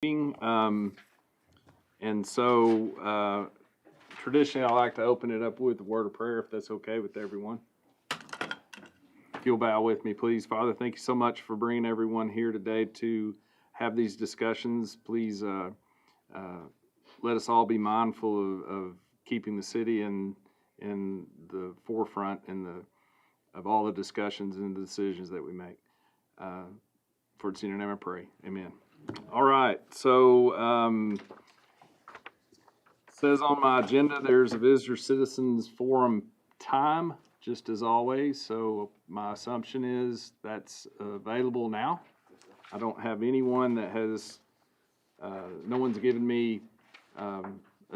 And so traditionally, I like to open it up with a word of prayer, if that's okay with everyone. If you'll bow with me, please. Father, thank you so much for bringing everyone here today to have these discussions. Please let us all be mindful of keeping the city in the forefront of all the discussions and the decisions that we make. For it's in your name I pray. Amen. All right. So says on my agenda there's a Visitor Citizens Forum time, just as always. So my assumption is that's available now. I don't have anyone that has, no one's given me a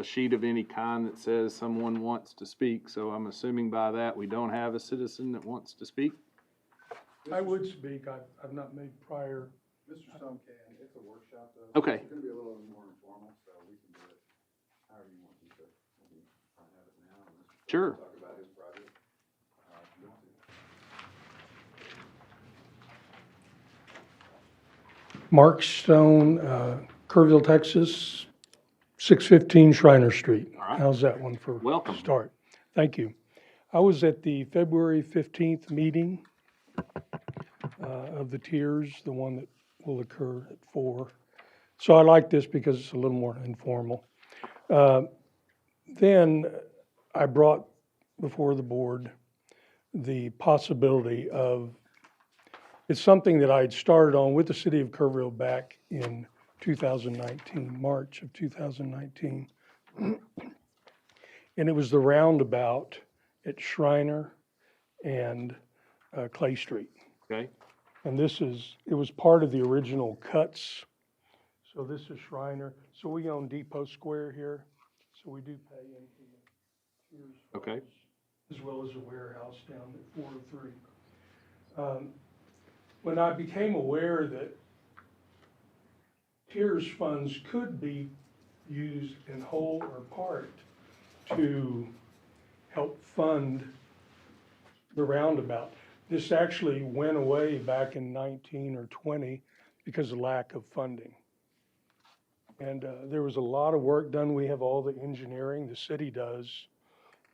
sheet of any kind that says someone wants to speak. So I'm assuming by that we don't have a citizen that wants to speak. I would speak. I've not made prior. Mr. Stone can. It's a workshop, though. Okay. It's going to be a little more informal, so we can do it however you want to. So maybe try and have it now. And Mr. Stone Sure. can talk about his project. Mark Stone, Kerrville, Texas, 615 Shriner Street. All right. How's that one for Welcome. start? Thank you. I was at the February 15th meeting of the Tirz, the one that will occur at 4. So I like this because it's a little more informal. Then I brought before the board the possibility of, it's something that I had started on with the city of Kerrville back in 2019, March of 2019. And it was the roundabout at Shriner and Clay Street. Okay. And it was part of the original cuts. So this is Shriner. So we own Depot Square here. So we do pay into the Tirz Okay. funds, as well as a warehouse down at 403. When I became aware that Tirz funds could be used in whole or part to help fund the roundabout. This actually went away back in 19 or 20 because of lack of funding. And there was a lot of work done. We have all the engineering, the city does.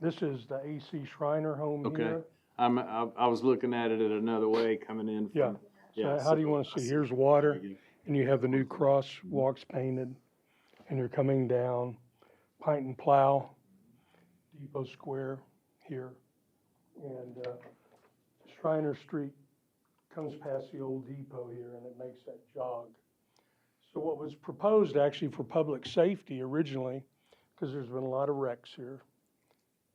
This is the AC Shriner home Okay. here. I was looking at it another way coming in. From, So how do you want to see? Here's water, and you have the new crosswalks painted, and you're coming down Pint and Plow, Depot Square here, and Shriner Street comes past the old depot here, and it makes that jog. So what was proposed actually for public safety originally, because there's been a lot of wrecks here,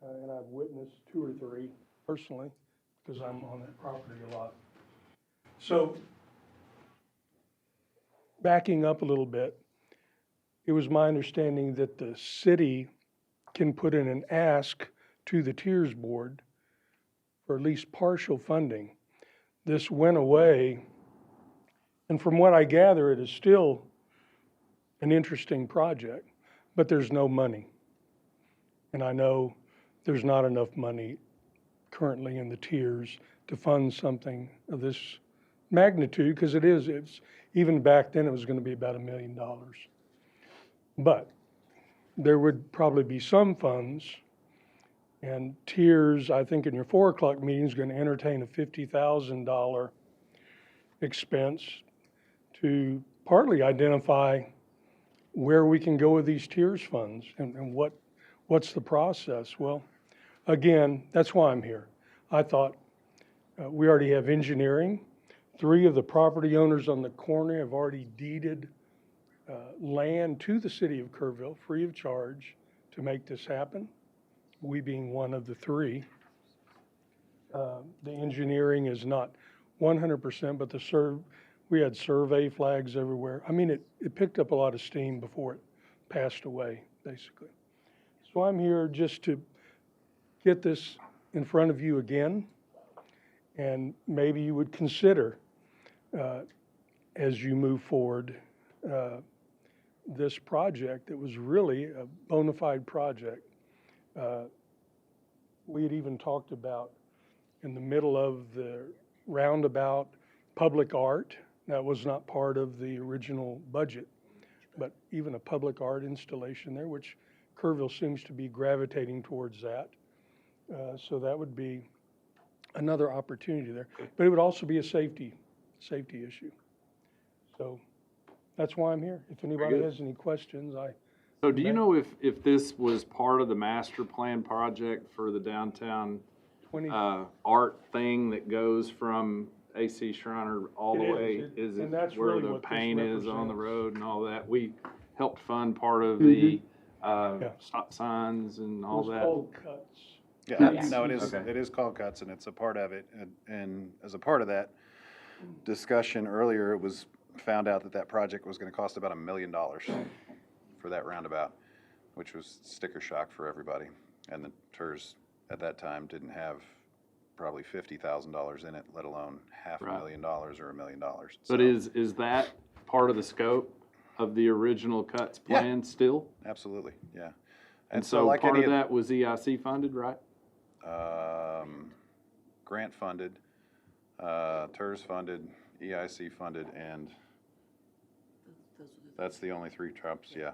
and I've witnessed 2 or 3 personally, because I'm on that property a lot. So backing up a little bit, it was my understanding that the city can put in an ask to the Tirz board for at least partial funding. This went away, and from what I gather, it is still an interesting project, but there's no money. And I know there's not enough money currently in the Tirz to fund something of this magnitude, because it's even back then it was going to be about $1 million. But there would probably be some funds, and Tirz, I think in your 4 o'clock meeting, is going to entertain a $50,000 expense to partly identify where we can go with these Tirz funds and what's the process. Well, again, that's why I'm here. I thought we already have engineering. 3 of the property owners on the corner have already deeded land to the city of Kerrville free of charge to make this happen, we being one of the 3. The engineering is not 100%, but we had survey flags everywhere. I mean, it picked up a lot of steam before it passed away, basically. So I'm here just to get this in front of you again, and maybe you would consider, as you move forward, this project that was really a bona fide project. We had even talked about in the middle of the roundabout public art. That was not part of the original budget. but even a public art installation there, which Kerrville seems to be gravitating towards that. So that would be another opportunity there. But it would also be a safety issue. So that's why I'm here. If anybody good. has any questions, So do you know if this was part of the master plan project for the downtown 20. art thing that goes from AC Shriner all the It is. way? Is And it that's where really the what this paint is on the represents. road and all that? We helped fund part of the Yeah. stop signs and It all was that. called cuts. Yeah, Yes. no, it is, Okay. it is called cuts, and it's a part of it, and as a part of that discussion earlier, it was found out that project was gonna cost about $1 million for that roundabout, which was sticker shock for everybody, and the Tirz at that time didn't have probably $50,000 in it, let alone half Right. $1 million or $1 million. But So, is that part of the scope of the original cuts Yeah. plan still? absolutely, yeah. And so like part any of that was EIC funded, right? Grant funded, Tirz funded, EIC funded, and that's the only three trumps, yeah.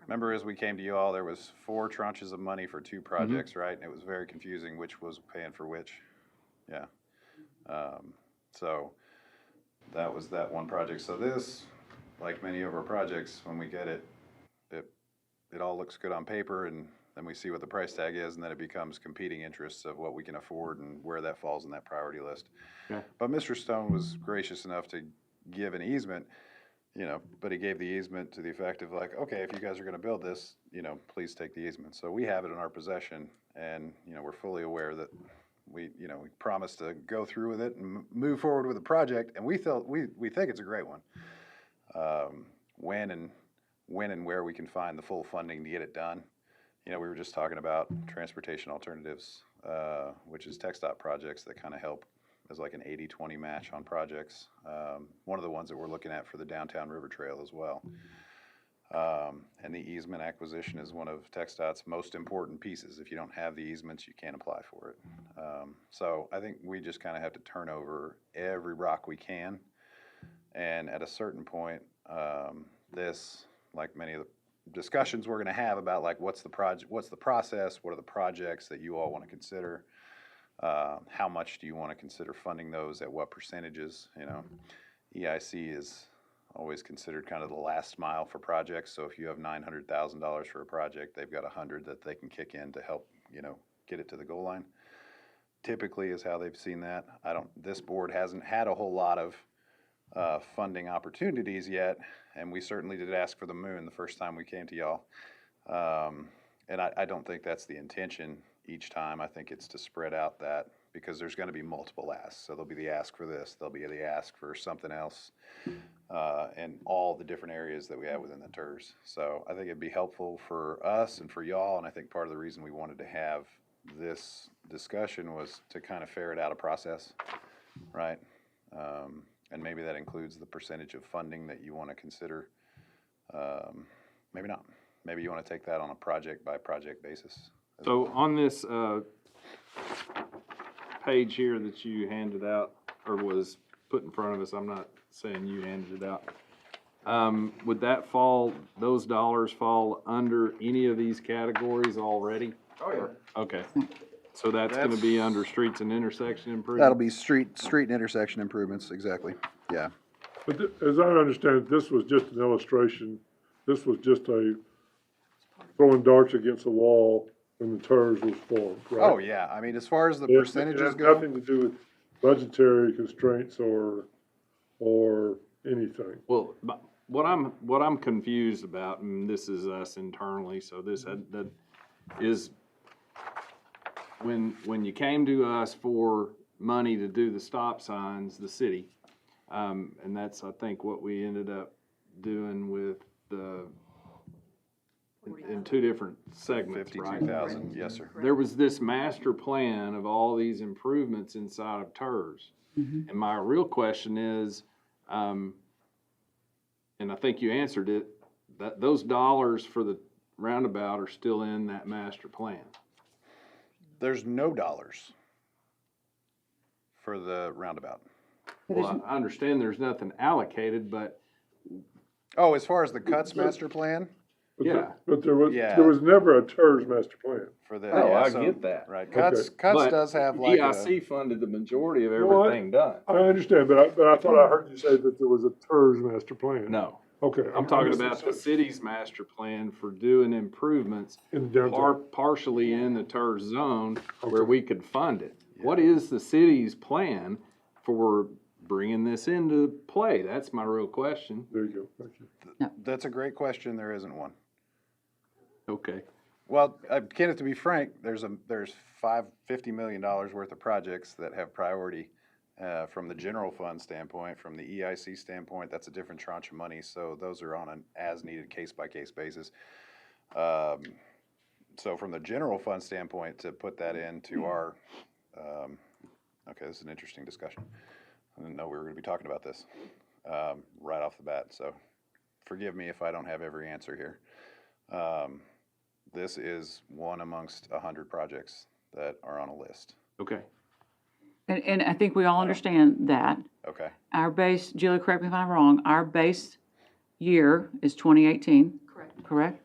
Remember, as we came to you all, there was 4 tranches of money for 2 projects, right? And it was very confusing which was paying for which, yeah. So that was that one project. So this, like many of our projects, when we get it, it all looks good on paper, and then we see what the price tag is, and then it becomes competing interests of what we can afford and where that falls in that priority list. Okay. But Mr. Stone was gracious enough to give an easement, but he gave the easement to the effect of like, okay, if you guys are gonna build this, please take the easement. So we have it in our possession, and, we're fully aware that we promised to go through with it and move forward with the project, and we think it's a great one. When and where we can find the full funding to get it done. We were just talking about transportation alternatives, which is TxDOT projects that kind of help as like an 80-20 match on projects. One of the ones that we're looking at for the downtown river trail as well. And the easement acquisition is one of TxDOT's most important pieces. If you don't have the easements, you can't apply for it. So I think we just kind of have to turn over every rock we can. And at a certain point, this, like many of the discussions we're going to have about like what's the process, what are the projects that you all want to consider, how much do you want to consider funding those, at what percentages. EIC is always considered kind of the last mile for projects. So if you have $900,000 for a project, they've got $100 that they can kick in to help get it to the goal line. Typically is how they've seen that. This board hasn't had a whole lot of funding opportunities yet, and we certainly did ask for the moon the first time we came to y'all. And I don't think that's the intention each time. I think it's to spread out that, because there's going to be multiple asks. So there'll be the ask for this, there'll be the ask for something else, and all the different areas that we have within the Tirz. So I think it'd be helpful for us and for y'all, and I think part of the reason we wanted to have this discussion was to kind of ferret out a process, right? And maybe that includes the percentage of funding that you want to consider. Maybe not. Maybe you want to take that on a project-by-project basis. So on this page here that you handed out, or was put in front of us, I'm not saying you handed it out, would those dollars fall under any of these categories already? Oh, yeah. Okay, so that's gonna be under streets and intersection improvement? That'll be street and intersection improvements, exactly, yeah. But as I understand it, this was just an illustration. This was just a throwing darts against the wall when the Tirz was formed, right? Oh, yeah, I mean, as far as the It percentages has go, nothing to do with budgetary constraints or anything. Well, what I'm confused about, and this is us internally, so that is when you came to us for money to do the stop signs, the city, and that's, I think, what we ended up doing with in 2 different segments, right? 52,000, yes, sir. There was this master plan of all these improvements inside of Tirz. And my real question is, and I think you answered it, that those dollars for the roundabout are still in that master plan. There's no dollars for the roundabout. Well, I understand there's nothing allocated, but Oh, as far as the cuts master plan But Yeah. But Yeah. there was never a TERS master plan. for the. Oh, yeah, I so- get that. Right, Okay. cuts But does have like EIC funded the majority of No, everything done. I understand, but I thought I heard you say that there was a TERS master plan. No, Okay. I'm talking about the city's master plan for doing improvements In downtown. partially in the Tirz zone where Okay. we could fund it. What is the city's plan for bringing this into play? That's my real question. There you go, thank you. That's a great question. There isn't one. Okay. Well, Kenneth, to be frank, there's $50 million worth of projects that have priority from the general fund standpoint. From the EIC standpoint, that's a different tranche of money, so those are on an as-needed, case-by-case basis. So from the general fund standpoint, to put that into our, okay, this is an interesting discussion. I didn't know we were going to be talking about this right off the bat, so forgive me if I don't have every answer here. This is one amongst 100 projects that are on a list. Okay. And I think we all understand that. Okay, Our base, Julie, correct me if I'm wrong, our base year is 2018. Correct?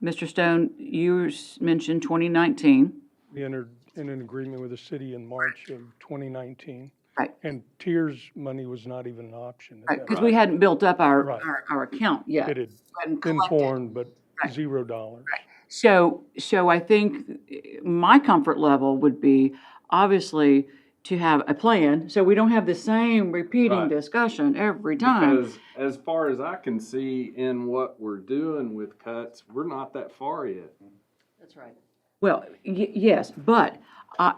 Mr. Stone, you mentioned 2019. We entered in an agreement with the city in March of 2019. Right. And Tiers money was not even an option. at Right, that because time. we hadn't built up our, Right. our account yet. It had Hadn't been collected. formed, but Right. $0. So I think my comfort level would be obviously to have a plan, so we don't have the same repeating Right. discussion every time. Because as far as I can see in what we're doing with cuts, we're not that far yet. That's right. Well, yes, but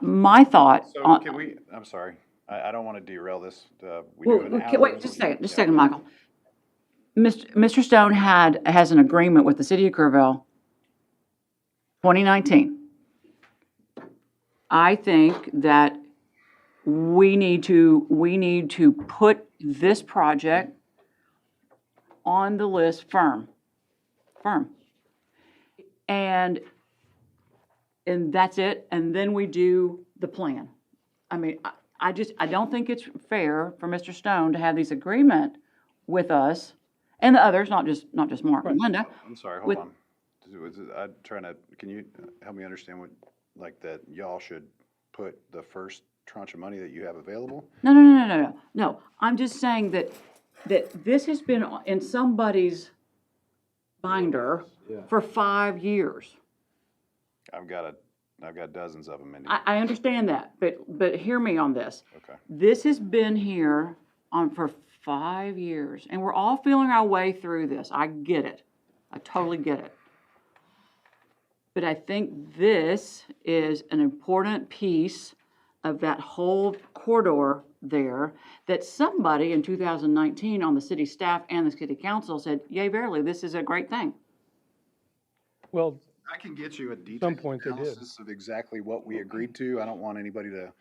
my thought so on. can we, I'm sorry, I don't want to derail this. We Well, do an okay, hour. wait, just a second, Michael. Mr. Stone has an agreement with the city of Kerrville, 2019. I think that we need to put this project on the list firm. And that's it, and then we do the plan. I mean, I don't think it's fair for Mr. Stone to have these agreement with us and the others, not just Mark and Linda. I'm sorry, hold with- on. I'm trying to, can you help me understand what, like that y'all should put the first tranche of money that you have available? No. I'm just saying that this has been in somebody's binder Yeah. for 5 years. I've got dozens of them, Mindy. I understand that, but hear me on this. Okay. This has been here for 5 years, and we're all feeling our way through this. I get it. I totally get it. But I think this is an important piece of that whole corridor there that somebody in 2019 on the city staff and the city council said, yay, verily, this is a great thing. Well, I can get you a detailed some point they did. analysis of exactly what we agreed to. I don't want anybody to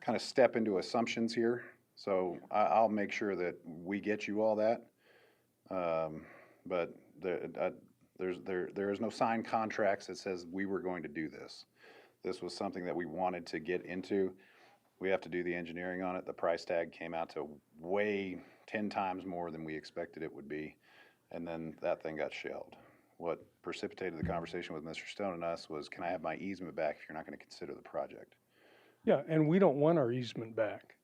kind of step into assumptions here. So I'll make sure that we get you all that. But there is no signed contracts that says we were going to do this. This was something that we wanted to get into. We have to do the engineering on it. The price tag came out to way 10 times more than we expected it would be. And then that thing got shelved. What precipitated the conversation with Mr. Stone and us was, can I have my easement back if you're not going to consider the project? yeah, and we don't want our easement back.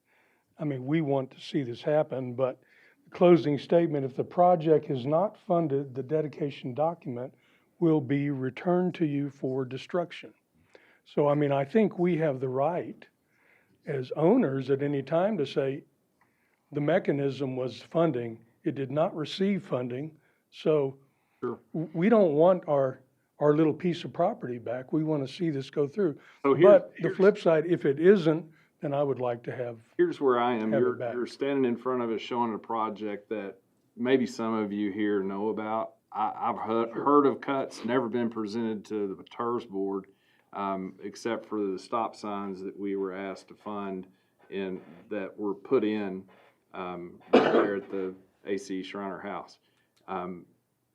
I mean, we want to see this happen, but the closing statement, if the project is not funded, the dedication document will be returned to you for destruction. So, I mean, I think we have the right as owners at any time to say, the mechanism was funding, it did not receive funding, so Sure. we don't want our little piece of property back. We want to see this go through. So But the flip side, if it isn't, then I would like to have, Here's where I am. Have it You're back. standing in front of us showing a project that maybe some of you here know about. I've heard of cuts, never been presented to the Tirz board, except for the stop signs that we were asked to fund and that were put in there at the AC Shriner House.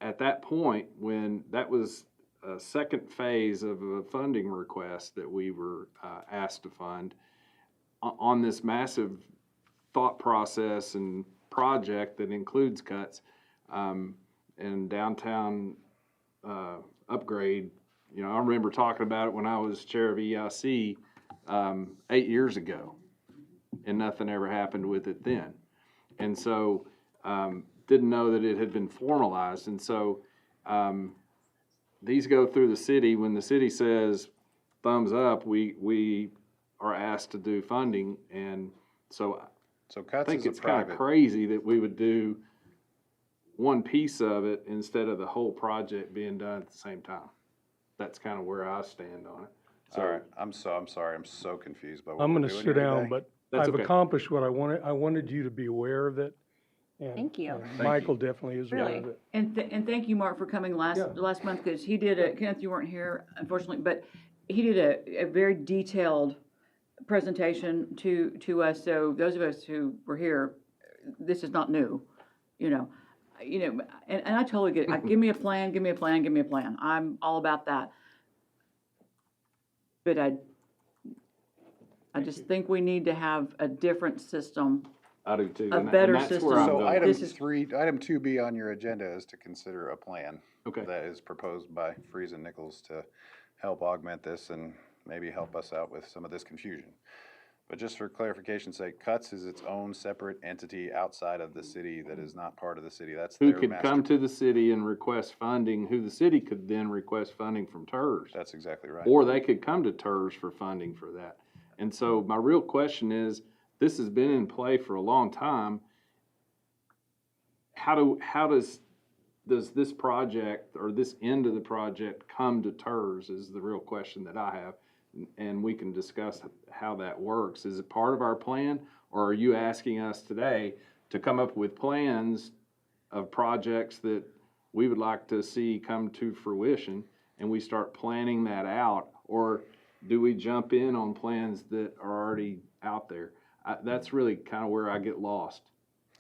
At that point, when that was a second phase of a funding request that we were asked to fund, on this massive thought process and project that includes cuts, and downtown, upgrade, you know, I remember talking about it when I was chair of EIC, 8 years ago, and nothing ever happened with it then. And so, didn't know that it had been formalized, and so, these go through the city. When the city says thumbs up, we are asked to do funding, and so So I cuts think is a it's kind of private, crazy that we would do one piece of it instead of the whole project being done at the same time. That's kind of where I stand on it. So, all right, I'm sorry, I'm so confused by what I'm we're gonna doing sit here down, today. but That's I've okay. accomplished what I wanted. I wanted you to be aware of it. And- Thank you. and Thank Michael you. definitely is aware Really? of it. And thank you, Mark, for coming Yeah. last month, because he did Kenneth, you weren't here, unfortunately, but he did a very detailed presentation to us, so those of us who were here, this is not new, you know. And I totally get it. Like, give me a plan, give me a plan, give me a plan. I'm all about that. But I just think we need to have a different system. I do too. A and better that's where system. I'm So going. item This is- item 2B on your agenda is to consider a plan. Okay. That is proposed by Freeze and Nichols to help augment this and maybe help us out with some of this confusion. But just for clarification's sake, Cuts is its own separate entity outside of the city that is not part of the city. That's Who their could master. come to the city and request funding, who the city could then request funding from TERS. That's exactly right. Or they could come to TERS for funding for that. And so my real question is, this has been in play for a long time. How does this project or this end of the project come to TERS is the real question that I have. And we can discuss how that works. Is it part of our plan, or are you asking us today to come up with plans of projects that we would like to see come to fruition, and we start planning that out? Or do we jump in on plans that are already out there? That's really kind of where I get lost,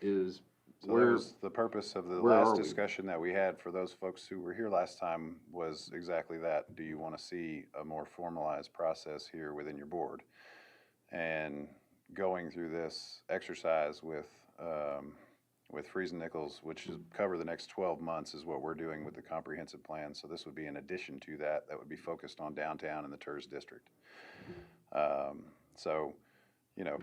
is So that where, was the purpose of the where last are we? discussion that we had for those folks who were here last time was exactly that. Do you want to see a more formalized process here within your board? And going through this exercise with Freeze and Nichols, which is cover the next 12 months, is what we're doing with the comprehensive plan. So this would be in addition to that, that would be focused on downtown and the TERS district. So, you know,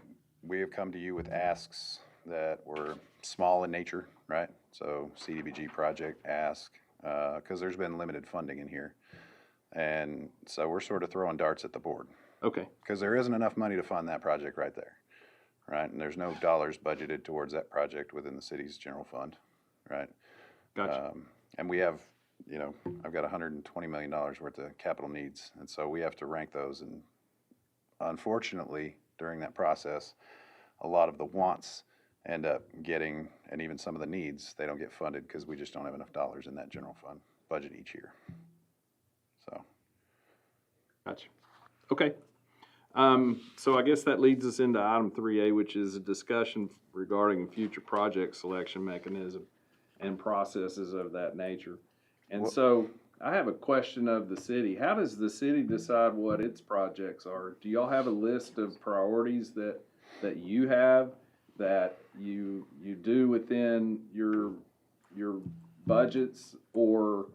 we have come to you with asks that were small in nature, right? So CDBG project ask, because there's been limited funding in here. And so we're sort of throwing darts at the board, okay, because there isn't enough money to fund that project right there, right? And there's no dollars budgeted towards that project within the city's general fund, right? gotcha. And we have, you know, I've got $120 million worth of capital needs, and so we have to rank those. And unfortunately, during that process, a lot of the wants end up getting, and even some of the needs, they don't get funded because we just don't have enough dollars in that general fund budget each year. So, Gotcha. Okay. So I guess that leads us into item 3A, which is a discussion regarding future project selection mechanism and processes of that nature. And so I have a question of the city. How does the city decide what its projects are? Do y'all have a list of priorities that you have, that you do within your budgets, or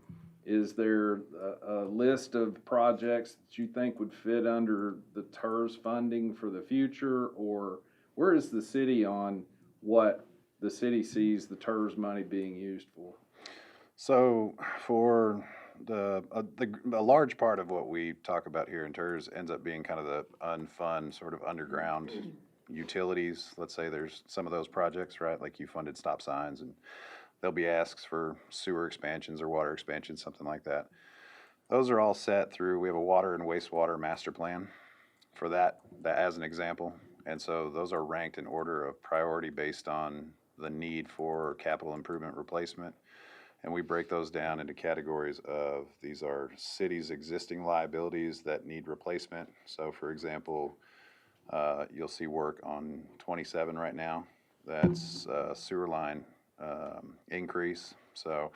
is there a list of projects that you think would fit under the TERS funding for the future? Or where is the city on what the city sees the TERS money being used for? so for a large part of what we talk about here in TERS ends up being kind of the unfun sort of underground utilities. Let's say there's some of those projects, right? Like you funded stop signs, and there'll be asks for sewer expansions or water expansions, something like that. Those are all set through, we have a water and wastewater master plan for that as an example. And so those are ranked in order of priority based on the need for capital improvement replacement. And we break those down into categories of, these are cities' existing liabilities that need replacement. So for example, you'll see work on 27 right now. That's sewer line increase. So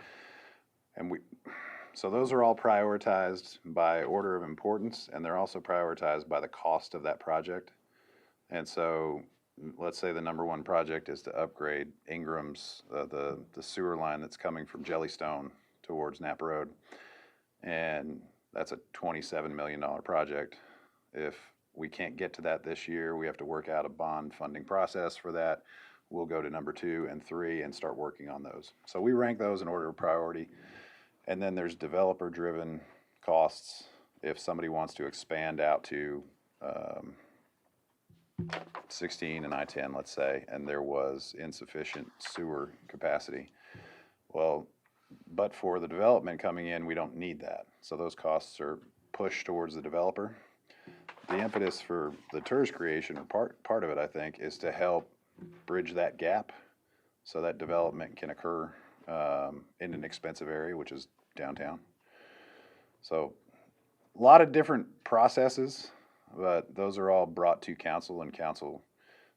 those are all prioritized by order of importance, and they're also prioritized by the cost of that project. And so let's say the number one project is to upgrade Ingram's, the sewer line that's coming from Jellystone towards Napa Road. And that's a $27 million project. If we can't get to that this year, we have to work out a bond funding process for that. We'll go to number 2 and 3 and start working on those. So we rank those in order of priority. And then there's developer-driven costs. If somebody wants to expand out to 16 and I-10, let's say, and there was insufficient sewer capacity, well, but for the development coming in, we don't need that. So those costs are pushed towards the developer. The impetus for the Tirz creation, or part of it, I think, is to help bridge that gap so that development can occur in an expensive area, which is downtown. So a lot of different processes, but those are all brought to council, and council,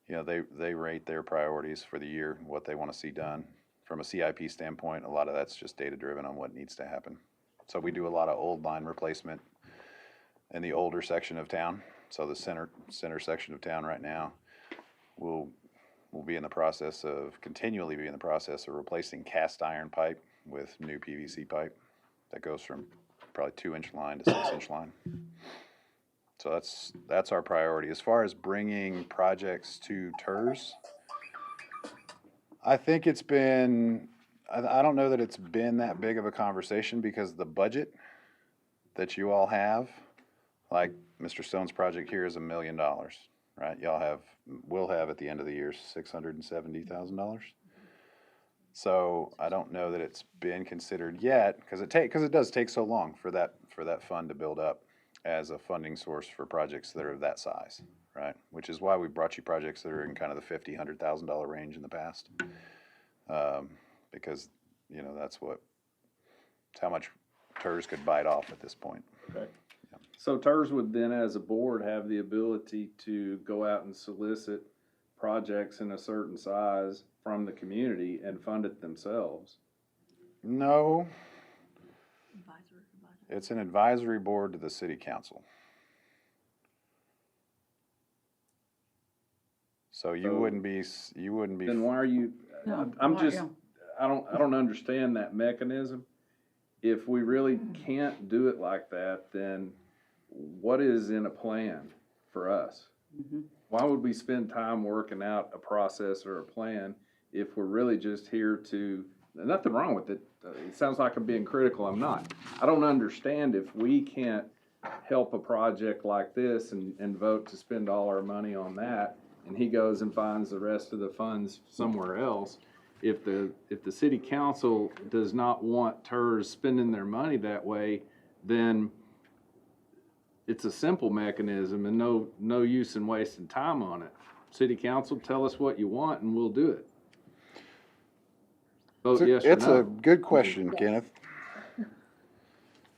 you know, they rate their priorities for the year, what they want to see done. From a CIP standpoint, a lot of that's just data-driven on what needs to happen. So we do a lot of old line replacement in the older section of town. So the center section of town right now will be in the process of, continually be in the process of replacing cast iron pipe with new PVC pipe that goes from probably 2-inch line to 6-inch line. So that's our priority. As far as bringing projects to Tirz, I think it's been, I don't know that it's been that big of a conversation because the budget that you all have, like Mr. Stone's project here is $1 million, right? We'll have at the end of the year $670,000. So I don't know that it's been considered yet because it does take so long for that fund to build up as a funding source for projects that are of that size, right? Which is why we brought you projects that are in kind of the $50,000, $100,000 range in the past, because you know that's how much Tirz could bite off at this point. Okay. So Tirz would then, as a board, have the ability to go out and solicit projects in a certain size from the community and fund it themselves. No. It's an advisory board to the city council. So you wouldn't be. Then why are you, No, I'm why- just, yeah. I don't understand that mechanism. If we really can't do it like that, then what is in a plan for us? Mhm. Why would we spend time working out a process or a plan if we're really just here to, nothing wrong with it. It sounds like I'm being critical, I'm not. I don't understand if we can't help a project like this and vote to spend all our money on that, and he goes and finds the rest of the funds somewhere else. If the city council does not want Tirz spending their money that way, then it's a simple mechanism and no use in wasting time on it. City council, tell us what you want and we'll do it. Vote yes or It's a no. good question, Kenneth.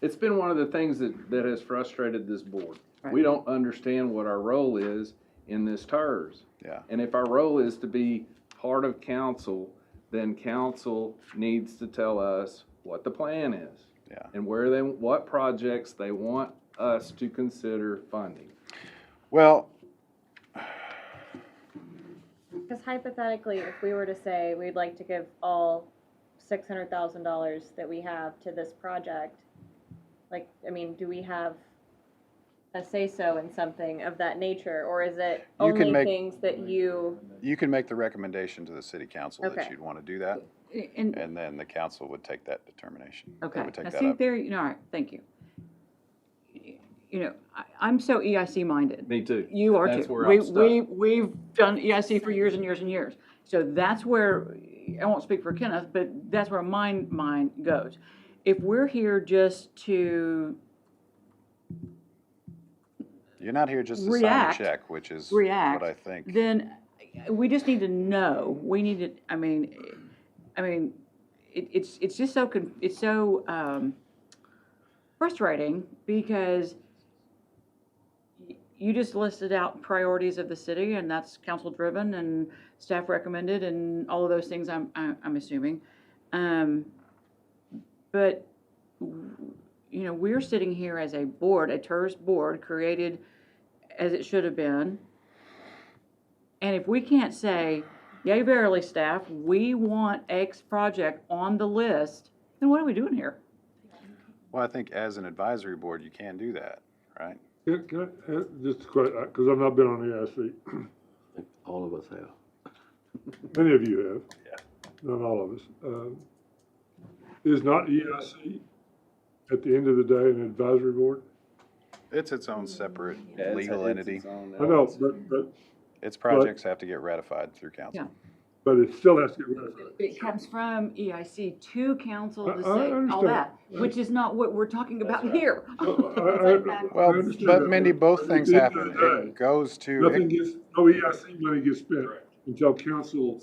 It's been one of the things that has frustrated this board. We don't understand what our role is in this Tirz. Yeah. And if our role is to be part of council, then council needs to tell us what the plan is. Yeah. And what projects they want us to consider funding. Well, Because hypothetically, if we were to say we'd like to give all $600,000 that we have to this project, like, I mean, do we have a say-so in something of that nature, or is it You can only make- things that you? you can make the recommendation to the city council that Okay. you'd want to do that, And, and then the council would take that determination. They okay, would take now that see, up. there, all right, thank you. You know, I'm so EIC minded. Me too. You are That's too. where I'm stuck. We've done EIC for years and years and years. So that's where, I won't speak for Kenneth, but that's where my mind goes. If we're here just to You're not here just to sign a React. check, which is react, what I think. then we just need to know. We need to, I mean, it's just so, it's so frustrating because you just listed out priorities of the city, and that's council driven and staff recommended and all of those things, I'm assuming. But, you know, we're sitting here as a board, a Tirz board created as it should have been, And if we can't say, yay, verily, staff, we want X project on the list, then what are we doing here? Well, I think as an advisory board, you can do that, right? Can I, just quite, because I've not been on the EIC. All of us have. Many of you have. Yeah. Not all of us. Is not EIC, at the end of the day, an advisory board? It's its own separate Yeah, legal entity. I know, but Its projects have to get ratified through council. Yeah. it still has to get ratified. It comes from EIC to council to I say all understand. that, which is not what we're talking about here. Well, understand but that, Mindy, both at things the end of happen. the day, It goes to, Nothing gets, no EIC money gets spent until council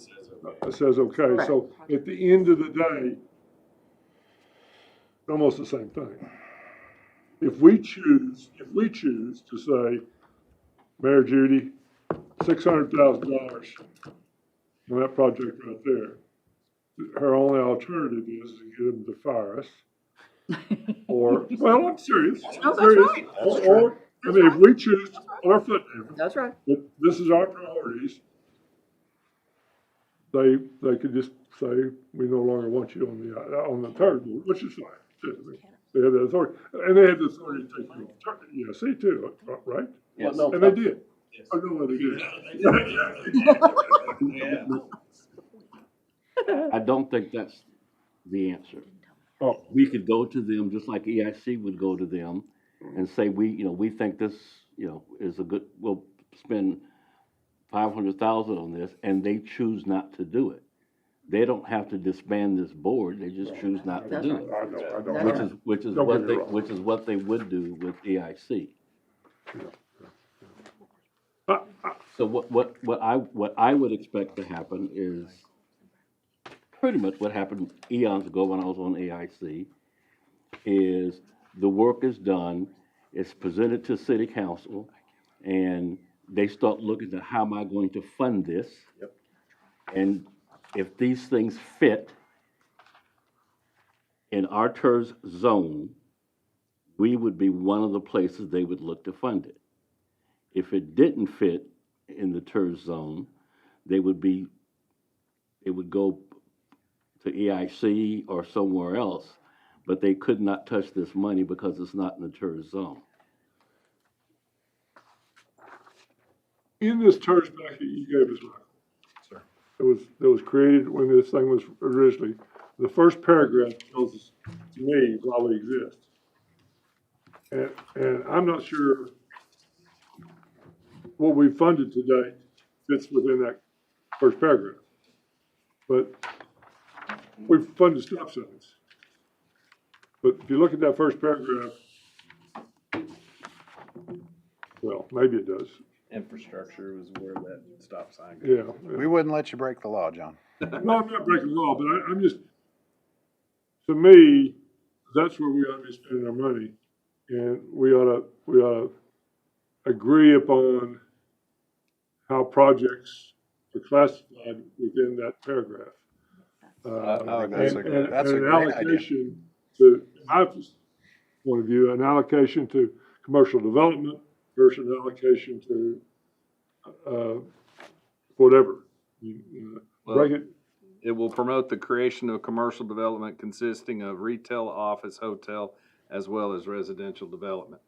says okay. So at the end of the day, almost the same thing. If we choose to say, Mayor Judy, $600,000 on that project right there, her only alternative is to get them to fire us. Or, well, I'm serious. No, that's Serious. right. Or, I mean, if we choose to put our foot down, That's right. that this is our priorities, they could just say, we no longer want you on the third board, which is fine. They have the authority, and they have the authority to take you off the EIC too, right? Yes. And they did. I know they did. I don't think that's the answer. Oh, We could go to them, just like EIC would go to them, and say, we think this, is a good, we'll spend 500,000 on this, and they choose not to do it. They don't have to disband this board, they just choose not to That's do right. it. I know. Which is Don't what get they, me wrong. which is what they would do with EIC. So what I would expect to happen is pretty much what happened eons ago when I was on AIC, is the work is done, it's presented to city council, and they start looking at how am I going to fund this? Yep. And if these things fit in our Tirz zone, we would be one of the places they would look to fund it. If it didn't fit in the Tirz zone, it would go to EIC or somewhere else, but they could not touch this money because it's not in the Tirz zone. In this Tirz packet you gave us, Michael. Sir. That was created when this thing was originally, the first paragraph tells us, to me, why we exist. And I'm not sure what we funded to date fits within that first paragraph. But we've funded stop signs. But if you look at that first paragraph, well, maybe it does. Infrastructure was where that stop sign goes. Yeah. We wouldn't let you break the law, John. No, I'm not breaking the law, but I'm just, to me, that's where we ought to be spending our money. And we ought to agree upon how projects are classified within that paragraph. I think that's a And an great idea. allocation to, my point of view, an allocation to commercial development versus an allocation to, whatever. Break it. It will promote the creation of commercial development consisting of retail, office, hotel, as well as residential development.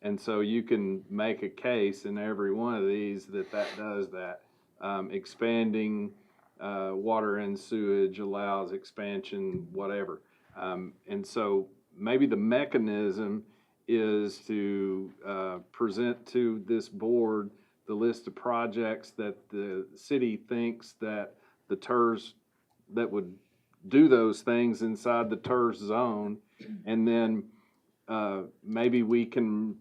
And so you can make a case in every one of these that does that. Expanding water and sewage allows expansion, whatever. And so maybe the mechanism is to present to this board the list of projects that the city thinks that the Tirz, that would do those things inside the Tirz zone. And then maybe we can,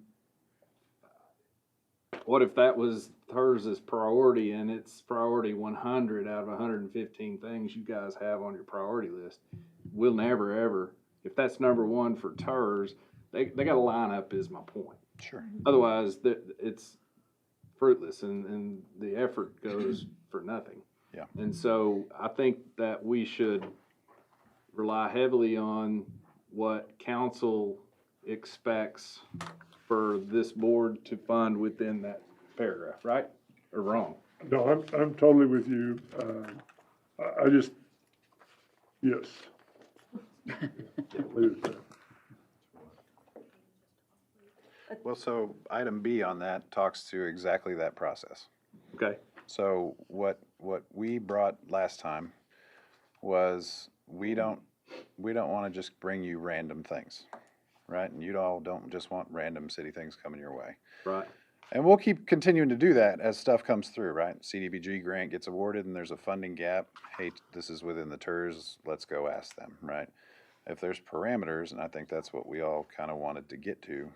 what if that was Tirz's priority and it's priority 100 out of 115 things you guys have on your priority list? We'll never, ever, if that's number one for Tirz, they got to line up is my point. Sure. Otherwise, it's fruitless and the effort goes for nothing. Yeah. And so I think that we should rely heavily on what council expects for this board to fund within that paragraph, right? Or wrong? No, I'm totally with you. I just, yes. Leave it there. Well, so item B on that talks to exactly that process. Okay, So what we brought last time was we don't want to just bring you random things, right? And you all don't just want random city things coming your way. right. And we'll keep continuing to do that as stuff comes through, right? CDBG grant gets awarded and there's a funding gap. Hey, this is within the Tirz, let's go ask them, right? If there's parameters, and I think that's what we all kind of wanted to get to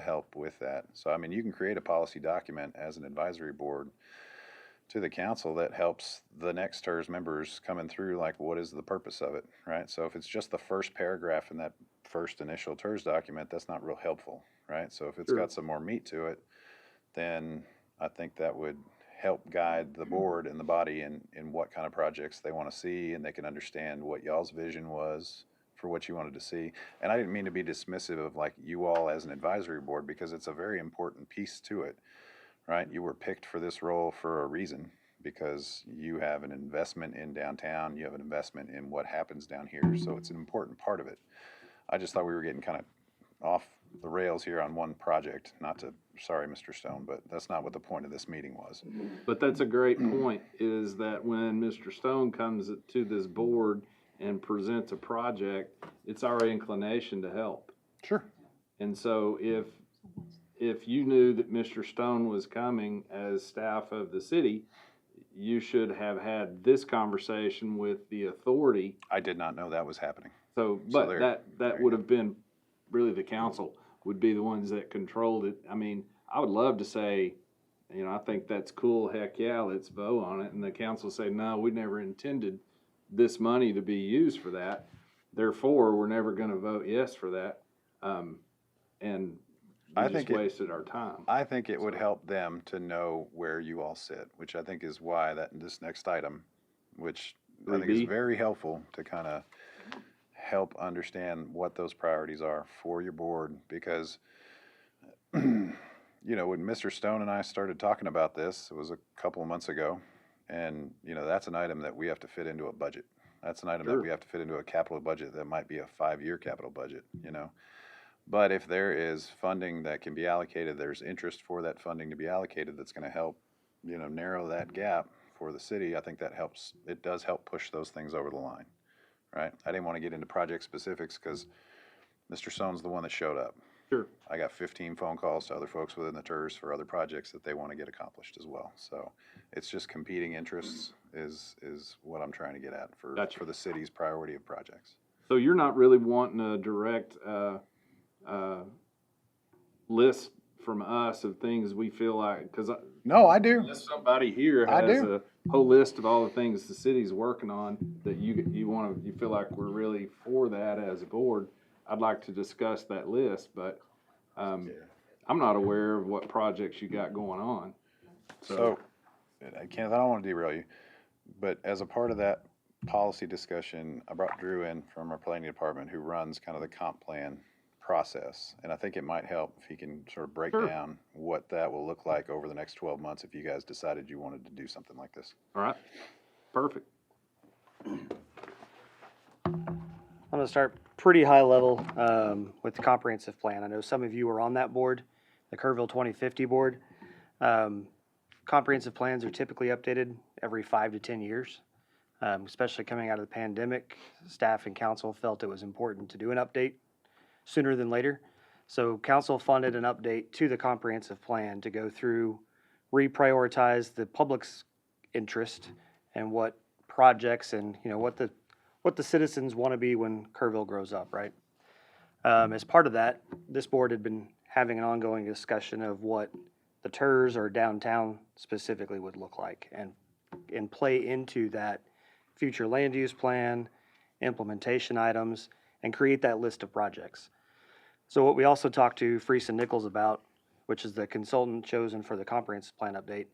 help with that. So, I mean, you can create a policy document as an advisory board to the council that helps the next Tirz members coming through, like, what is the purpose of it, right? So if it's just the first paragraph in that first initial Tirz document, that's not real helpful, right? So if it's Sure. got some more meat to it, then I think that would help guide the board and the body in what kind of projects they want to see, and they can understand what y'all's vision was for what you wanted to see. And I didn't mean to be dismissive of like you all as an advisory board, because it's a very important piece to it, right? You were picked for this role for a reason, because you have an investment in downtown, you have an investment in what happens down here, so it's an important part of it. I just thought we were getting kind of off the rails here on one project, sorry, Mr. Stone, but that's not what the point of this meeting was. But that's a great point, is that when Mr. Stone comes to this board and presents a project, it's our inclination to help. Sure. And so if you knew that Mr. Stone was coming as staff of the city, you should have had this conversation with the authority. I did not know that was happening. So, So but there that you would go. have been, really the council would be the ones that controlled it. I mean, I would love to say, you know, I think that's cool, heck yeah, let's vote on it. And the council say, no, we never intended this money to be used for that. Therefore, we're never gonna vote yes for that. And I we think just wasted our time. I think it would help them to know where you all sit, which I think is why this next item, which I think is 3B? very helpful to kind of help understand what those priorities are for your board, because you know, when Mr. Stone and I started talking about this, it was a couple of months ago, and you know, that's an item that we have to fit into a budget. That's an item that Sure. we have to fit into a capital budget that might be a 5-year capital budget, you know. But if there is funding that can be allocated, there's interest for that funding to be allocated that's going to help, you know, narrow that gap for the city. I think that helps. It does help push those things over the line, right? I didn't want to get into project specifics because Mr. Stone's the one that showed up. Sure. I got 15 phone calls to other folks within the Tirz for other projects that they want to get accomplished as well. So it's just competing interests is what I'm trying to get at Gotcha. for the city's priority of projects. So you're not really wanting a direct, list from us of things we feel like, because No, I do. unless somebody here I has do. a whole list of all the things the city's working on that you feel like we're really for that as a board, I'd like to discuss that list, but I'm not aware of what projects you got going on. So, Kenneth, I don't want to derail you, but as a part of that policy discussion, I brought Drew in from our planning department, who runs kind of the comp plan process. And I think it might help if he can sort of break Sure. down what that will look like over the next 12 months if you guys decided you wanted to do something like this. All right, perfect. I'm going to start pretty high level with the comprehensive plan. I know some of you are on that board, the Kerrville 2050 board. Comprehensive plans are typically updated every 5 to 10 years, especially coming out of the pandemic. Staff and council felt it was important to do an update sooner than later. So council funded an update to the comprehensive plan to go through, reprioritize the public's interest and what projects and, you know, what the citizens want to be when Kerrville grows up, right? As part of that, this board had been having an ongoing discussion of what the Tirz or downtown specifically would look like and play into that future land use plan, implementation items, and create that list of projects. So what we also talked to Freese and Nichols about, which is the consultant chosen for the comprehensive plan update,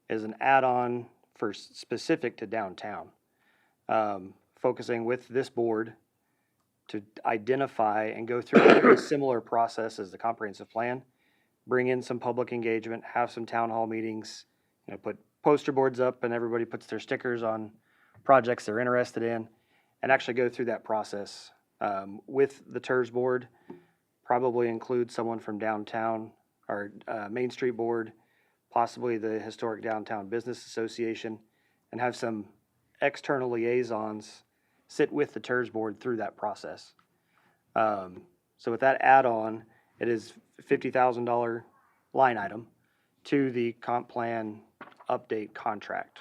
is an add-on for specific to downtown. Focusing with this board to identify and go through a very similar process as the comprehensive plan, bring in some public engagement, have some town hall meetings, put poster boards up and everybody puts their stickers on projects they're interested in, and actually go through that process with the Tirz board. Probably include someone from downtown or Main Street Board, possibly the Historic Downtown Business Association, and have some external liaisons sit with the Tirz board through that process. So with that add-on, it is $50,000 line item to the comp plan update contract.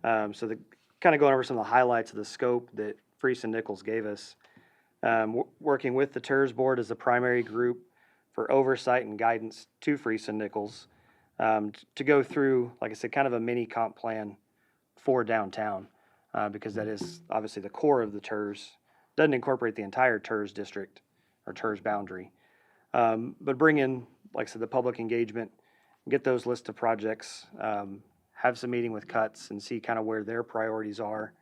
So the kind of going over some of the highlights of the scope that Freese and Nichols gave us. Working with the Tirz board as the primary group for oversight and guidance to Freese and Nichols to go through, like I said, kind of a mini comp plan for downtown because that is obviously the core of the Tirz. Doesn't incorporate the entire Tirz district or Tirz boundary, but bring in, like I said, the public engagement, get those lists of projects, have some meeting with Cuts and see kind of where their priorities are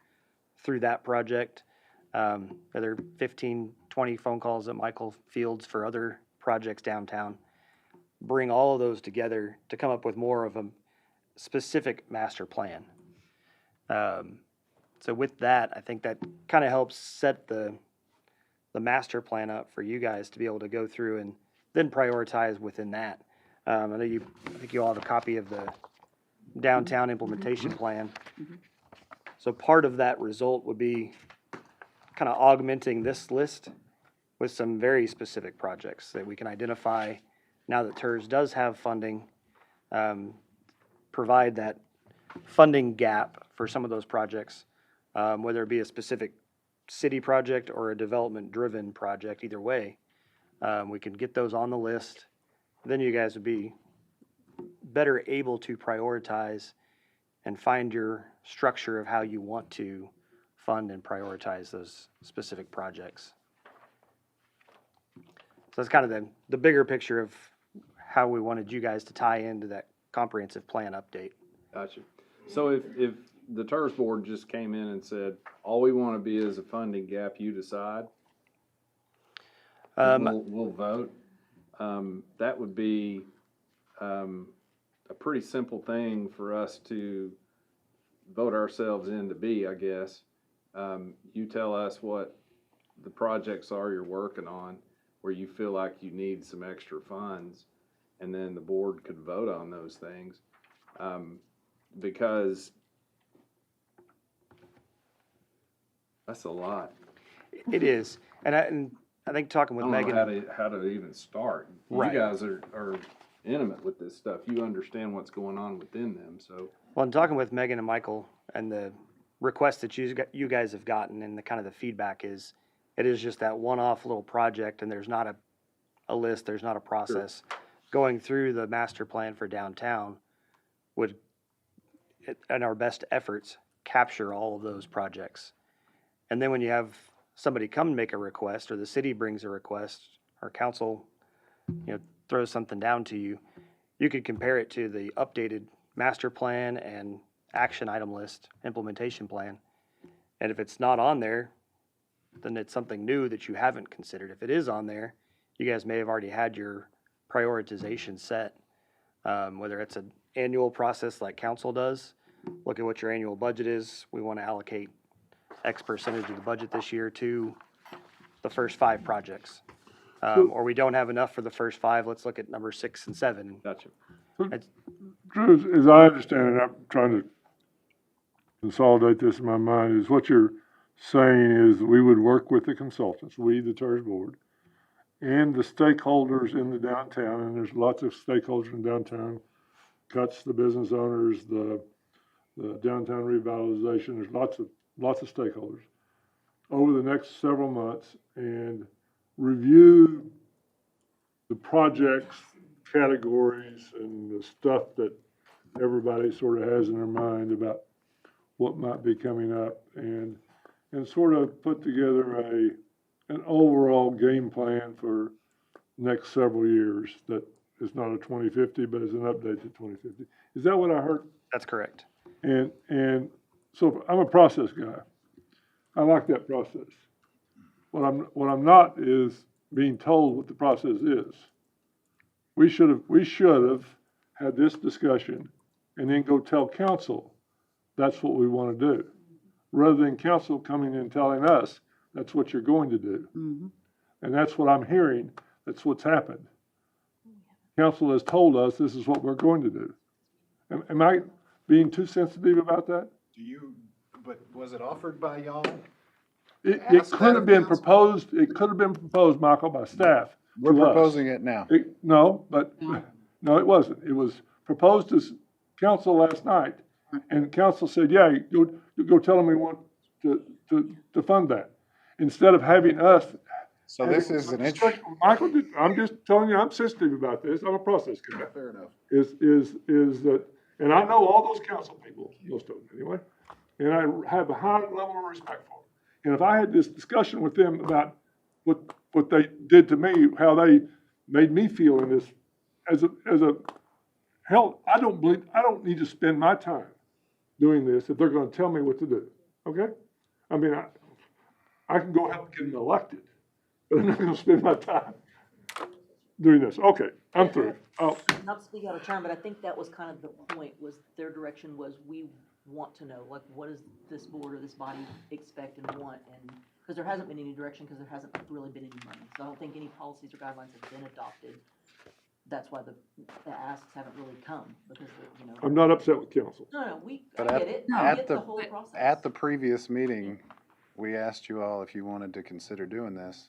through that project. Other 15, 20 phone calls that Michael fields for other projects downtown. Bring all of those together to come up with more of a specific master plan. So with that, I think that kind of helps set the master plan up for you guys to be able to go through and then prioritize within that. I think you all have a copy of the downtown implementation plan. So part of that result would be kind of augmenting this list with some very specific projects that we can identify now that Tirz does have funding, provide that funding gap for some of those projects, whether it be a specific city project or a development-driven project, either way. We can get those on the list. Then you guys would be better able to prioritize and find your structure of how you want to fund and prioritize those specific projects. So that's kind of the bigger picture of how we wanted you guys to tie into that comprehensive plan update. Gotcha. So if the Tirz board just came in and said, all we want to be is a funding gap, you decide, we'll vote. That would be a pretty simple thing for us to vote ourselves in to be, I guess. You tell us what the projects are you're working on, where you feel like you need some extra funds, and then the board could vote on those things. Because that's a lot. It is. And I think talking with I don't Megan. know how to even start. Right. You guys are intimate with this stuff. You understand what's going on within them, so. Well, in talking with Megan and Michael and the request that you guys have gotten and the kind of the feedback is, it is just that one-off little project and there's not a list, there's not a process. Sure. Going through the master plan for downtown would, in our best efforts, capture all of those projects. And then when you have somebody come and make a request, or the city brings a request, or council, throws something down to you, you could compare it to the updated master plan and action item list, implementation plan. And if it's not on there, then it's something new that you haven't considered. If it is on there, you guys may have already had your prioritization set, whether it's an annual process like council does, look at what your annual budget is. We want to allocate X percentage of the budget this year to the first 5 projects. Or we don't have enough for the first 5, let's look at number 6 and 7. Gotcha. Drew, as I understand it, I'm trying to consolidate this in my mind, is what you're saying is we would work with the consultants, we, the Tirz board, and the stakeholders in the downtown, and there's lots of stakeholders in downtown, Cuts, the business owners, the downtown revitalization, there's lots of stakeholders, over the next several months, and review the projects, categories, and the stuff that everybody sort of has in their mind about what might be coming up, and sort of put together an overall game plan for next several years that is not a 2050, but is an update to 2050. Is that what I heard? That's correct. And so I'm a process guy. I like that process. What I'm not is being told what the process is. We should have had this discussion and then go tell council, that's what we want to do. Rather than council coming in and telling us, that's what you're going to do. And that's what I'm hearing, that's what's happened. Council has told us this is what we're going to do. Am I being too sensitive about that? But was it offered by y'all? It Ask could that have of been council. proposed, it could have been proposed, Michael, by staff We're to us. proposing it now. No, no, it wasn't. It was proposed to council last night, and council said, yeah, go tell them we want to fund that. Instead of having us. So this is an interesting. Michael, I'm just telling you, I'm sensitive about this. I'm a process guy. Fair enough. Is that, and I know all those council people, most of them anyway, and I have a high level of respect for them. And if I had this discussion with them about what they did to me, how they made me feel in this, as a, hell, I don't need to spend my time doing this if they're gonna tell me what to do, okay? I mean, I can go help get them elected, but I'm not gonna spend my time doing this. Okay, I'm through. Not to speak out of turn, but I think that was kind of the point, was their direction was, we want to know, like, what does this board or this body expect and want? And, because there hasn't been any direction, because there hasn't really been any money. So I don't think any policies or guidelines have been adopted. That's why the asks haven't really come, because, I'm not upset with council. No, I But get it. I at get the, the whole process. at the previous meeting, we asked you all if you wanted to consider doing this.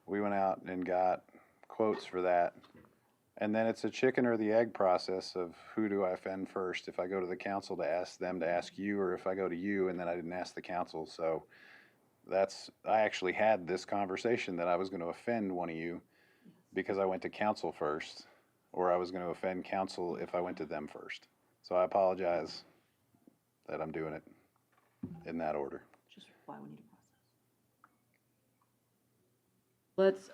We went out and got quotes for that. And then it's a chicken or the egg process of who do I offend first? If I go to the council to ask them to ask you, or if I go to you and then I didn't ask the council. So I actually had this conversation that I was going to offend one of you because I went to council first, or I was going to offend council if I went to them first. So I apologize that I'm doing it in that order. Just why we need a process.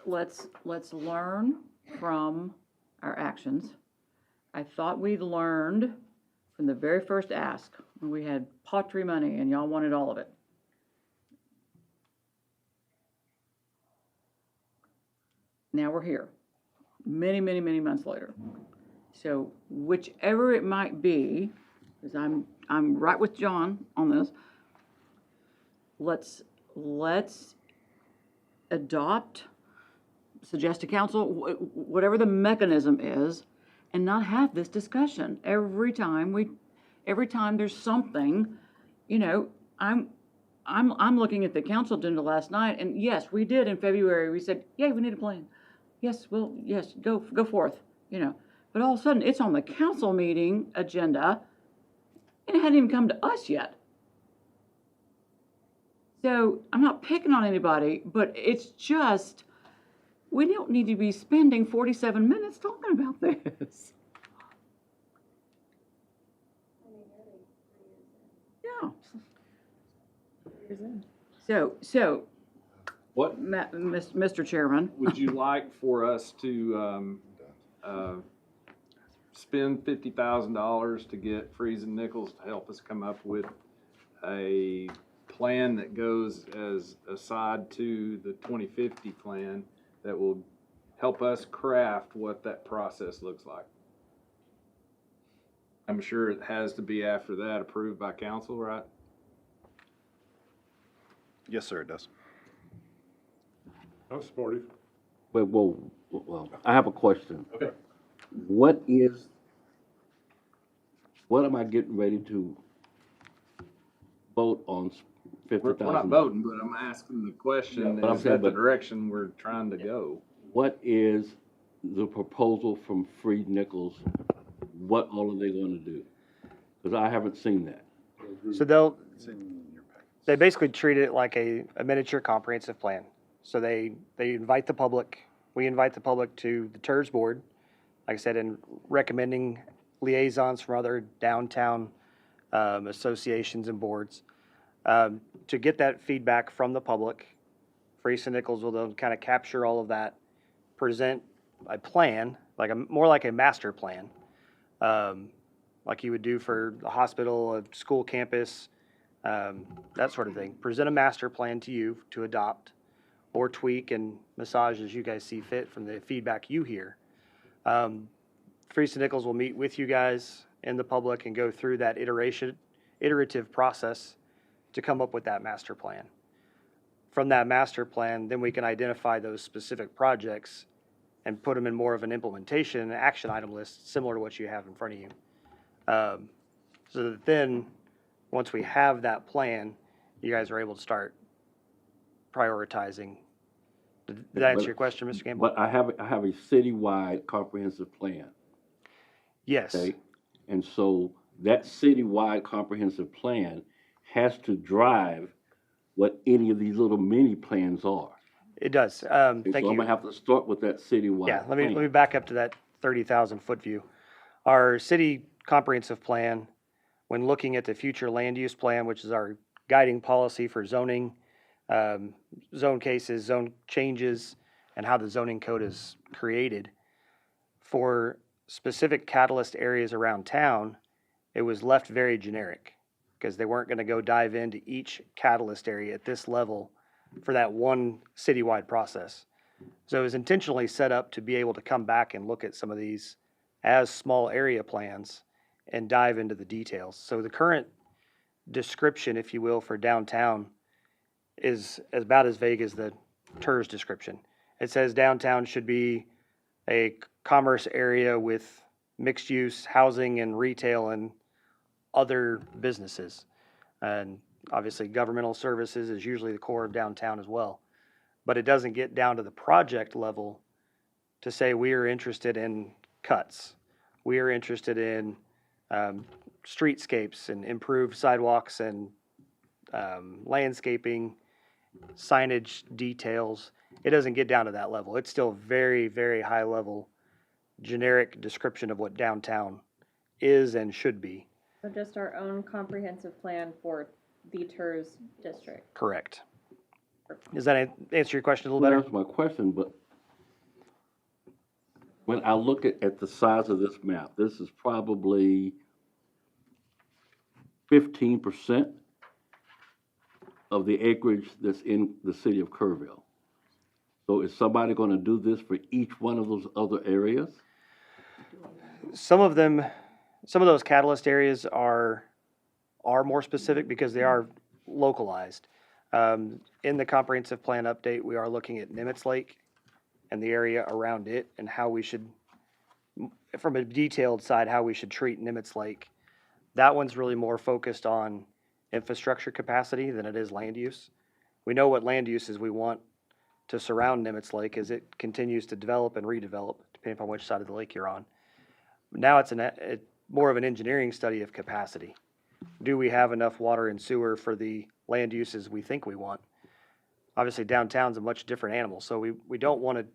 Let's learn from our actions. I thought we'd learned from the very first ask, when we had paltry money and y'all wanted all of it. Now we're here, many months later. So whichever it might be, because I'm right with John on this, let's adopt, suggest to council, whatever the mechanism is, and not have this discussion every time there's something. I'm looking at the council agenda last night, and yes, we did in February, we said, yay, we need a plan. Yes, go forth, But all of a sudden, it's on the council meeting agenda, and it hadn't even come to us yet. So I'm not picking on anybody, but it's just, we don't need to be spending 47 minutes talking about this. Yeah. So, What Mr. Chairman, would you like for us to, spend $50,000 to get Freeze and Nichols to help us come up with a plan that goes as aside to the 2050 plan that will help us craft what that process looks like? I'm sure it has to be after that approved by council, right? Yes, sir, it does. I'm supportive. Wait, well, I have a question. Okay. What am I getting ready to vote on $50,000? We're not voting, but I'm asking the question, but I'm is saying, that the but- direction we're trying to go? What is the proposal from Freed Nichols? What all are they gonna do? Because I haven't seen that. So It's in your packet. they basically treat it like a miniature comprehensive plan. So they invite the public, we invite the public to the Tirz board, like I said, and recommending liaisons from other downtown associations and boards to get that feedback from the public. Freese and Nichols will then kind of capture all of that, present a plan, more like a master plan, like you would do for the hospital, a school campus, that sort of thing. Present a master plan to you to adopt or tweak and massage as you guys see fit from the feedback you hear. Freese and Nichols will meet with you guys in the public and go through that iterative process to come up with that master plan. From that master plan, then we can identify those specific projects and put them in more of an implementation and action item list, similar to what you have in front of you. So that then, once we have that plan, you guys are able to start prioritizing. Did that answer your question, Mr. Campbell? But I have a citywide comprehensive plan, Yes, okay? And so that citywide comprehensive plan has to drive what any of these little mini plans are. it does. And Thank so I'm you. gonna have to start with that citywide Yeah, let me plan. back up to that 30,000 foot view. Our city comprehensive plan, when looking at the future land use plan, which is our guiding policy for zoning, zone cases, zone changes, and how the zoning code is created, for specific catalyst areas around town, it was left very generic because they weren't going to go dive into each catalyst area at this level for that one citywide process. So it was intentionally set up to be able to come back and look at some of these as small area plans and dive into the details. So the current description, if you will, for downtown is about as vague as the Tirz description. It says downtown should be a commerce area with mixed use housing and retail and other businesses. And obviously governmental services is usually the core of downtown as well. But it doesn't get down to the project level to say we are interested in cuts. We are interested in streetscapes and improved sidewalks and landscaping, signage details. It doesn't get down to that level. It's still very, very high level, generic description of what downtown is and should be. So just our own comprehensive plan for the Tirz district. Correct. Does that answer your question a little Well, better? that's my question, but when I look at the size of this map, this is probably 15% of the acreage that's in the city of Kerrville. So is somebody gonna do this for each one of those other areas? Some of those catalyst areas are more specific because they are localized. In the comprehensive plan update, we are looking at Nimitz Lake and the area around it and how we should, from a detailed side, how we should treat Nimitz Lake. That one's really more focused on infrastructure capacity than it is land use. We know what land uses we want to surround Nimitz Lake as it continues to develop and redevelop, depending upon which side of the lake you're on. Now it's more of an engineering study of capacity. Do we have enough water and sewer for the land uses we think we want? Obviously, downtown's a much different animal, so we don't want to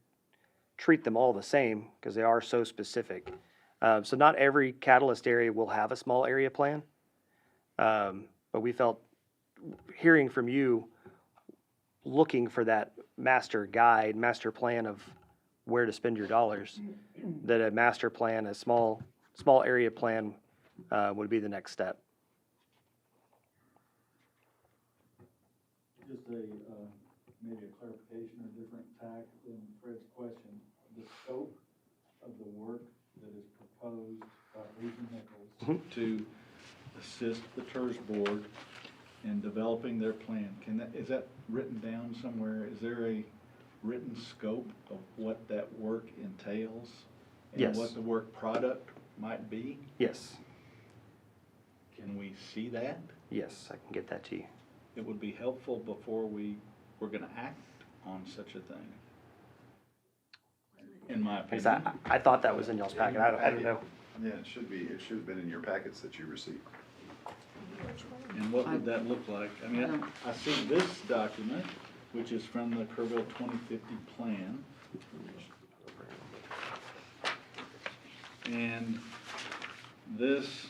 treat them all the same because they are so specific. So not every catalyst area will have a small area plan, but we felt, hearing from you, looking for that master guide, master plan of where to spend your dollars, that a master plan, a small area plan would be the next step. Just maybe a clarification or different tack than Fred's question. The scope of the work that is proposed by Reason Nichols to assist the Tirz board in developing their plan, is that written down somewhere? Is there a written scope of what that work entails? And Yes. what the work product might be? Yes, Can we see that? yes, I can get that to you. It would be helpful before we're gonna act on such a thing. In my Because opinion. I thought that was in y'all's packet. I don't know. Yeah, it should have been in your packets that you received. And what would that look like? I mean, I see this document, which is from the Kerrville 2050 plan. And this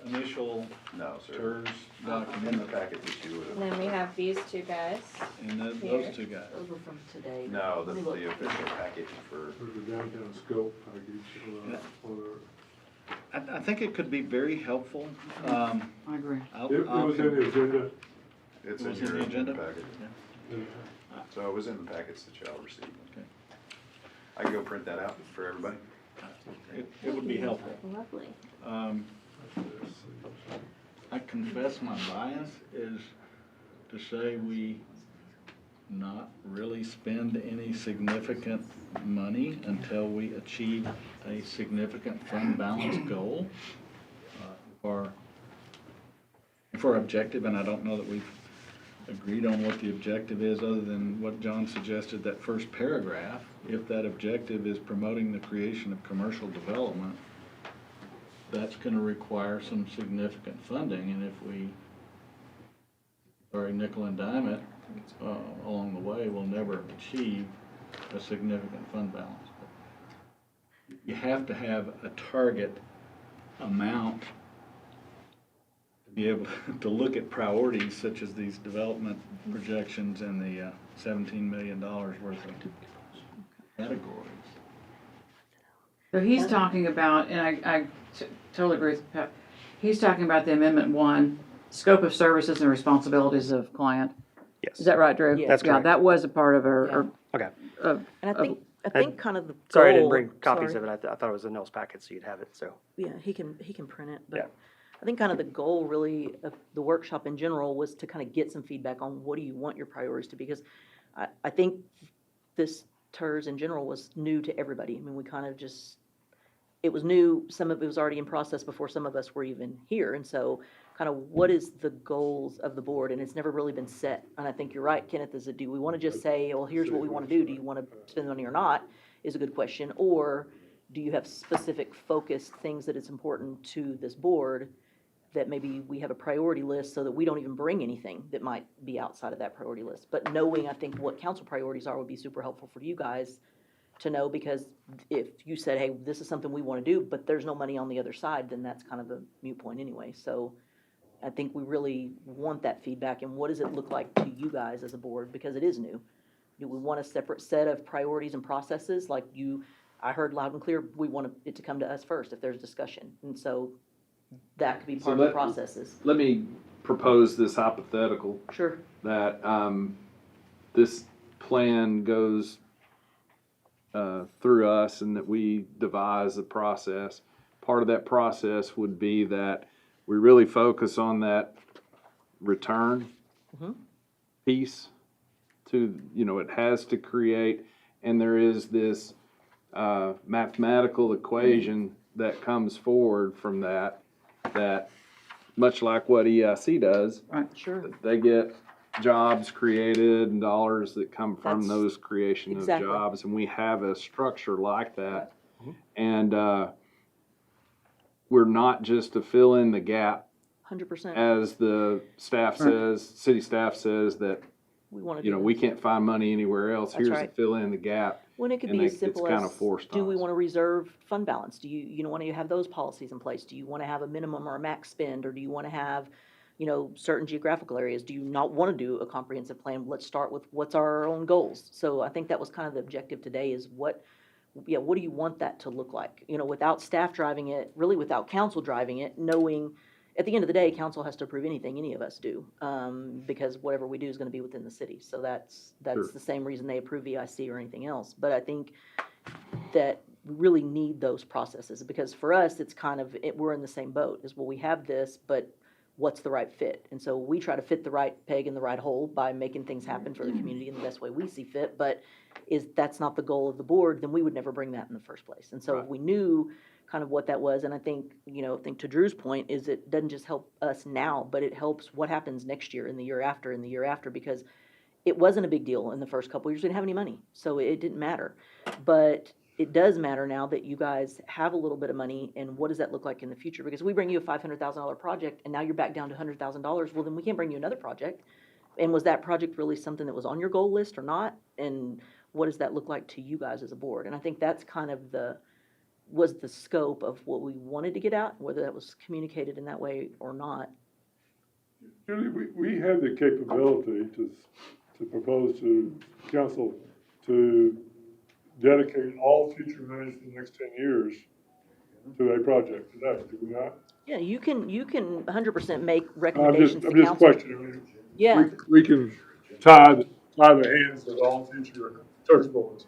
initial No, sir. Tirz In the document, packet that you would And have. then we have these two guys. and Here. those two guys. Those were from today. No, Let that's me look. the official package for, For the downtown scope package, I think it could be very helpful. I agree. it was in the agenda. it's It in was in your the agenda agenda? packet. So it was in the packets that y'all received. Okay. I can go print that out for everybody. It would be helpful. Lovely. I confess my bias is to say we not really spend any significant money until we achieve a significant fund balance goal. If our objective, and I don't know that we've agreed on what the objective is other than what John suggested, that first paragraph, if that objective is promoting the creation of commercial development, that's gonna require some significant funding, and if we nickel and dime it along the way, we'll never achieve a significant fund balance. You have to have a target amount to be able to look at priorities such as these development projections and the $17 million worth of categories. So he's talking about, and I totally agree with Pat, he's talking about the Amendment 1, scope of services and responsibilities of client. Yes. Is that right, Drew? Yeah. That's Yeah, correct. that was a part of our, Okay. And I think kind of the Sorry, I didn't goal- bring copies sorry. of it. I thought it was in Nell's packet, so you'd have it, so. Yeah, he can print it, Yeah. but I think kind of the goal really of the workshop in general was to kind of get some feedback on what do you want your priorities to be, because I think this Tirz in general was new to everybody. I mean, we kind of just, it was new, some of it was already in process before some of us were even here, and so kind of what is the goals of the board, and it's never really been set. And I think you're right, Kenneth, is that do we want to just say, well, here's what we want to do, you want to spend money or not, is a good question, or do you have specific focused things that it's important to this board that maybe we have a priority list so that we don't even bring anything that might be outside of that priority list. But knowing, I think, what council priorities are would be super helpful for you guys to know, because if you said, hey, this is something we want to do, but there's no money on the other side, then that's kind of a moot point anyway. So I think we really want that feedback, and what does it look like to you guys as a board, because it is new. Do we want a separate set of priorities and processes? Like I heard loud and clear, we want it to come to us first if there's discussion. And so that could be part of the processes. Let me propose this hypothetical, Sure. that this plan goes through us and that we devise a process. Part of that process would be that we really focus on that return piece to, it has to create, and there is this mathematical equation that comes forward from that much like what EIC does, Sure. they get jobs created and dollars that come from That's those creation exactly. of jobs, and we have a structure like that. And we're not just to fill in the gap, 100%. as the staff says, city staff says, that We want to do we this. can't find money anywhere else. That's Here's to right. fill in the gap. When it could and be as it's simple kinda as, forced do on we us. want to reserve fund balance? Do you want to have those policies in place? Do you want to have a minimum or a max spend, or do you want to have, certain geographical areas? Do you not want to do a comprehensive plan? Let's start with what's our own goals. So I think that was kind of the objective today, is what do you want that to look like? Without staff driving it, really without council driving it, knowing at the end of the day, council has to approve anything any of us do, because whatever we do is going to be within the city. So that's Sure. the same reason they approve EIC or anything else. But I think that we really need those processes, because for us, it's kind of, we're in the same boat, is, well, we have this, but what's the right fit? And so we try to fit the right peg in the right hole by making things happen for the community in the best way we see fit. But that's not the goal of the board, then we would never bring that in the first place. And so if we knew kind of what that was, and I think to Drew's point, is it doesn't just help us now, but it helps what happens next year and the year after and the year after, because it wasn't a big deal in the first couple of years. We didn't have any money, so it didn't matter. But it does matter now that you guys have a little bit of money, and what does that look like in the future? Because we bring you a $500,000 project, and now you're back down to $100,000, well, then we can't bring you another project. And was that project really something that was on your goal list or not? And what does that look like to you guys as a board? And I think that's kind of was the scope of what we wanted to get out, whether that was communicated in that way or not. Julie, we have the capability to propose to council to dedicate all future monies for the next 10 years to a project today, do we not? Yeah, you can 100% make I'm recommendations to just council. questioning. Yeah. We can tie the hands of all future church boards.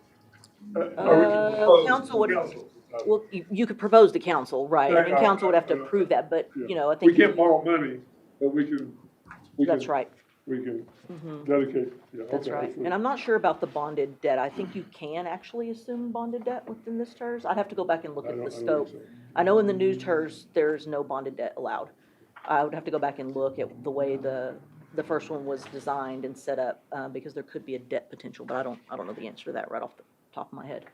Or we can propose council would- to council to Well, you could propose to council, right? I mean, Right, council would have to right, approve that, but, Yeah. you know, I We think. can't borrow money, but we can. That's right. We can Mhm. dedicate, yeah, okay. That's right. And I'm not sure about the bonded debt. I think you can actually assume bonded debt within this TERS. I'd have to go back and look I at don't- the I don't think scope. so. I know in the new TERS, there's no bonded debt allowed. I would have to go back and look at the way the first one was designed and set up, because there could be a debt potential, but I don't know the answer to that right off the top of my head.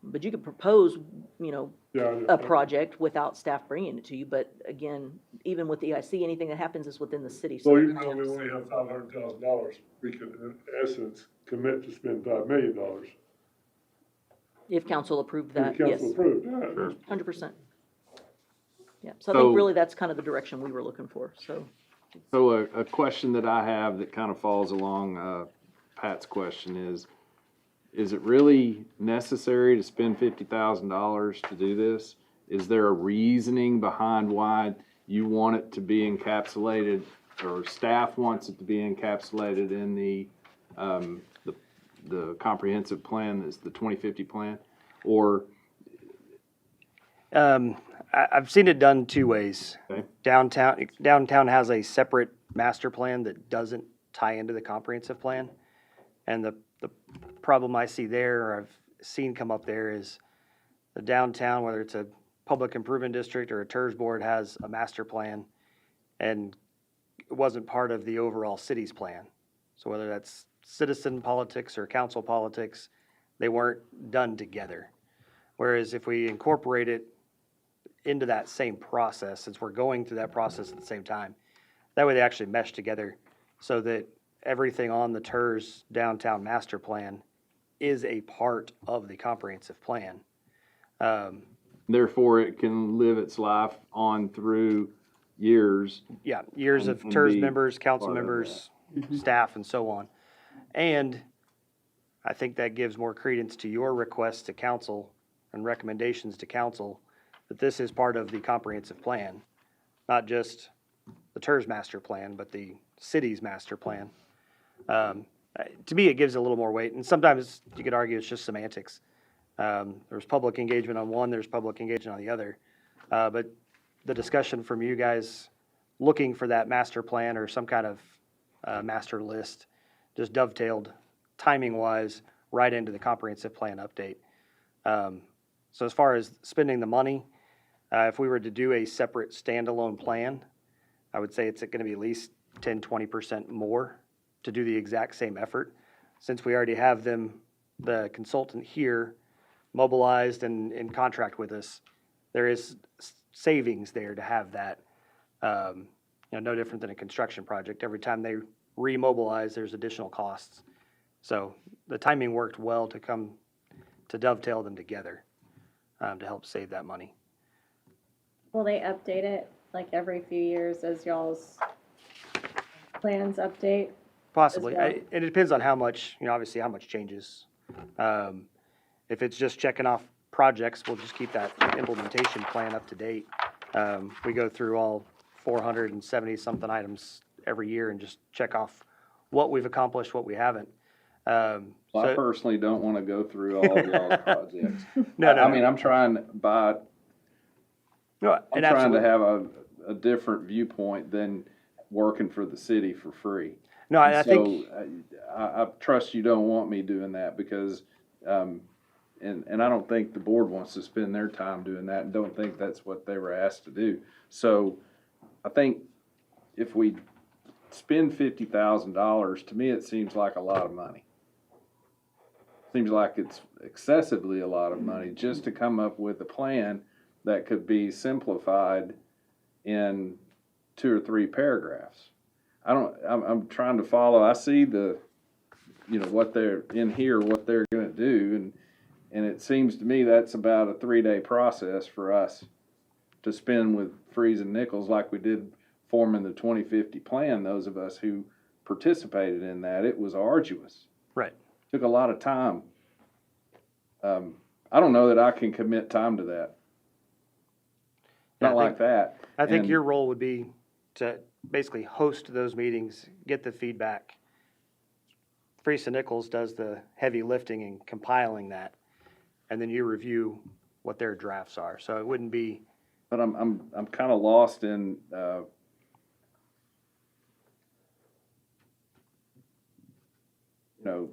But you could propose, you know, Yeah, a project without staff bringing it to you, but again, even with the EIC, anything that happens is within the city. So even though we only have $500,000, we could in essence commit to spend $5 million. If council approved If that, council yes, approved, yeah. 100%. Yeah, so I So- think really that's kind of the direction we were looking for, so. So a question that I have that kind of falls along Pat's question is it really necessary to spend $50,000 to do this? Is there a reasoning behind why you want it to be encapsulated, or staff wants it to be encapsulated in the comprehensive plan, that's the 2050 plan? Or, I've seen it done two ways. Okay. Downtown has a separate master plan that doesn't tie into the comprehensive plan. And the problem I see there, or I've seen come up there, is the downtown, whether it's a public improvement district or a TERS board, has a master plan, and it wasn't part of the overall city's plan. So whether that's citizen politics or council politics, they weren't done together. Whereas if we incorporate it into that same process, since we're going through that process at the same time, that way they actually mesh together, so that everything on the TERS downtown master plan is a part of the comprehensive plan. therefore, it can live its life on through years. Yeah, years of And TERS be members, council part of members, staff, and so on. And I think that gives more credence to your requests to council and recommendations to council that this is part of the comprehensive plan, not just the TERS master plan, but the city's master plan. To me, it gives it a little more weight, and sometimes you could argue it's just semantics. There's public engagement on one, there's public engagement on the other. But the discussion from you guys looking for that master plan or some kind of master list just dovetailed timing-wise right into the comprehensive plan update. So as far as spending the money, if we were to do a separate standalone plan, I would say it's going to be at least 10, 20% more to do the exact same effort. Since we already have them, the consultant here, mobilized and in contract with us, there is savings there to have that. No different than a construction project. Every time they remobilize, there's additional costs. So the timing worked well to dovetail them together to help save that money. Will they update it like every few years as y'all's plans update? Possibly. well. It depends on how much, obviously how much changes. If it's just checking off projects, we'll just keep that implementation plan up to date. We go through all 470-something items every year and just check off what we've accomplished, what we haven't. I So- personally don't want to go through all of y'all's projects. No, I mean, I'm trying to buy, No, I'm and trying to absolutely. have a different viewpoint than working for the city for free. No, and I think, So I trust you don't want me doing that because, and I don't think the board wants to spend their time doing that and don't think that's what they were asked to do. So I think if we spend $50,000, to me, it seems like a lot of money. Seems like it's excessively a lot of money just to come up with a plan that could be simplified in 2 or 3 paragraphs. I'm trying to follow. I see what they're in here, what they're gonna do, and it seems to me that's about a 3-day process for us to spend with freezing nickels like we did forming the 2050 plan. Those of us who participated in that, it was arduous. right. Took a lot of time. I don't know that I can commit time to that. Yeah, Not like that. I think And- your role would be to basically host those meetings, get the feedback. Freesa Nichols does the heavy lifting and compiling that, and then you review what their drafts are. So it wouldn't be, But I'm kind of lost in, you know,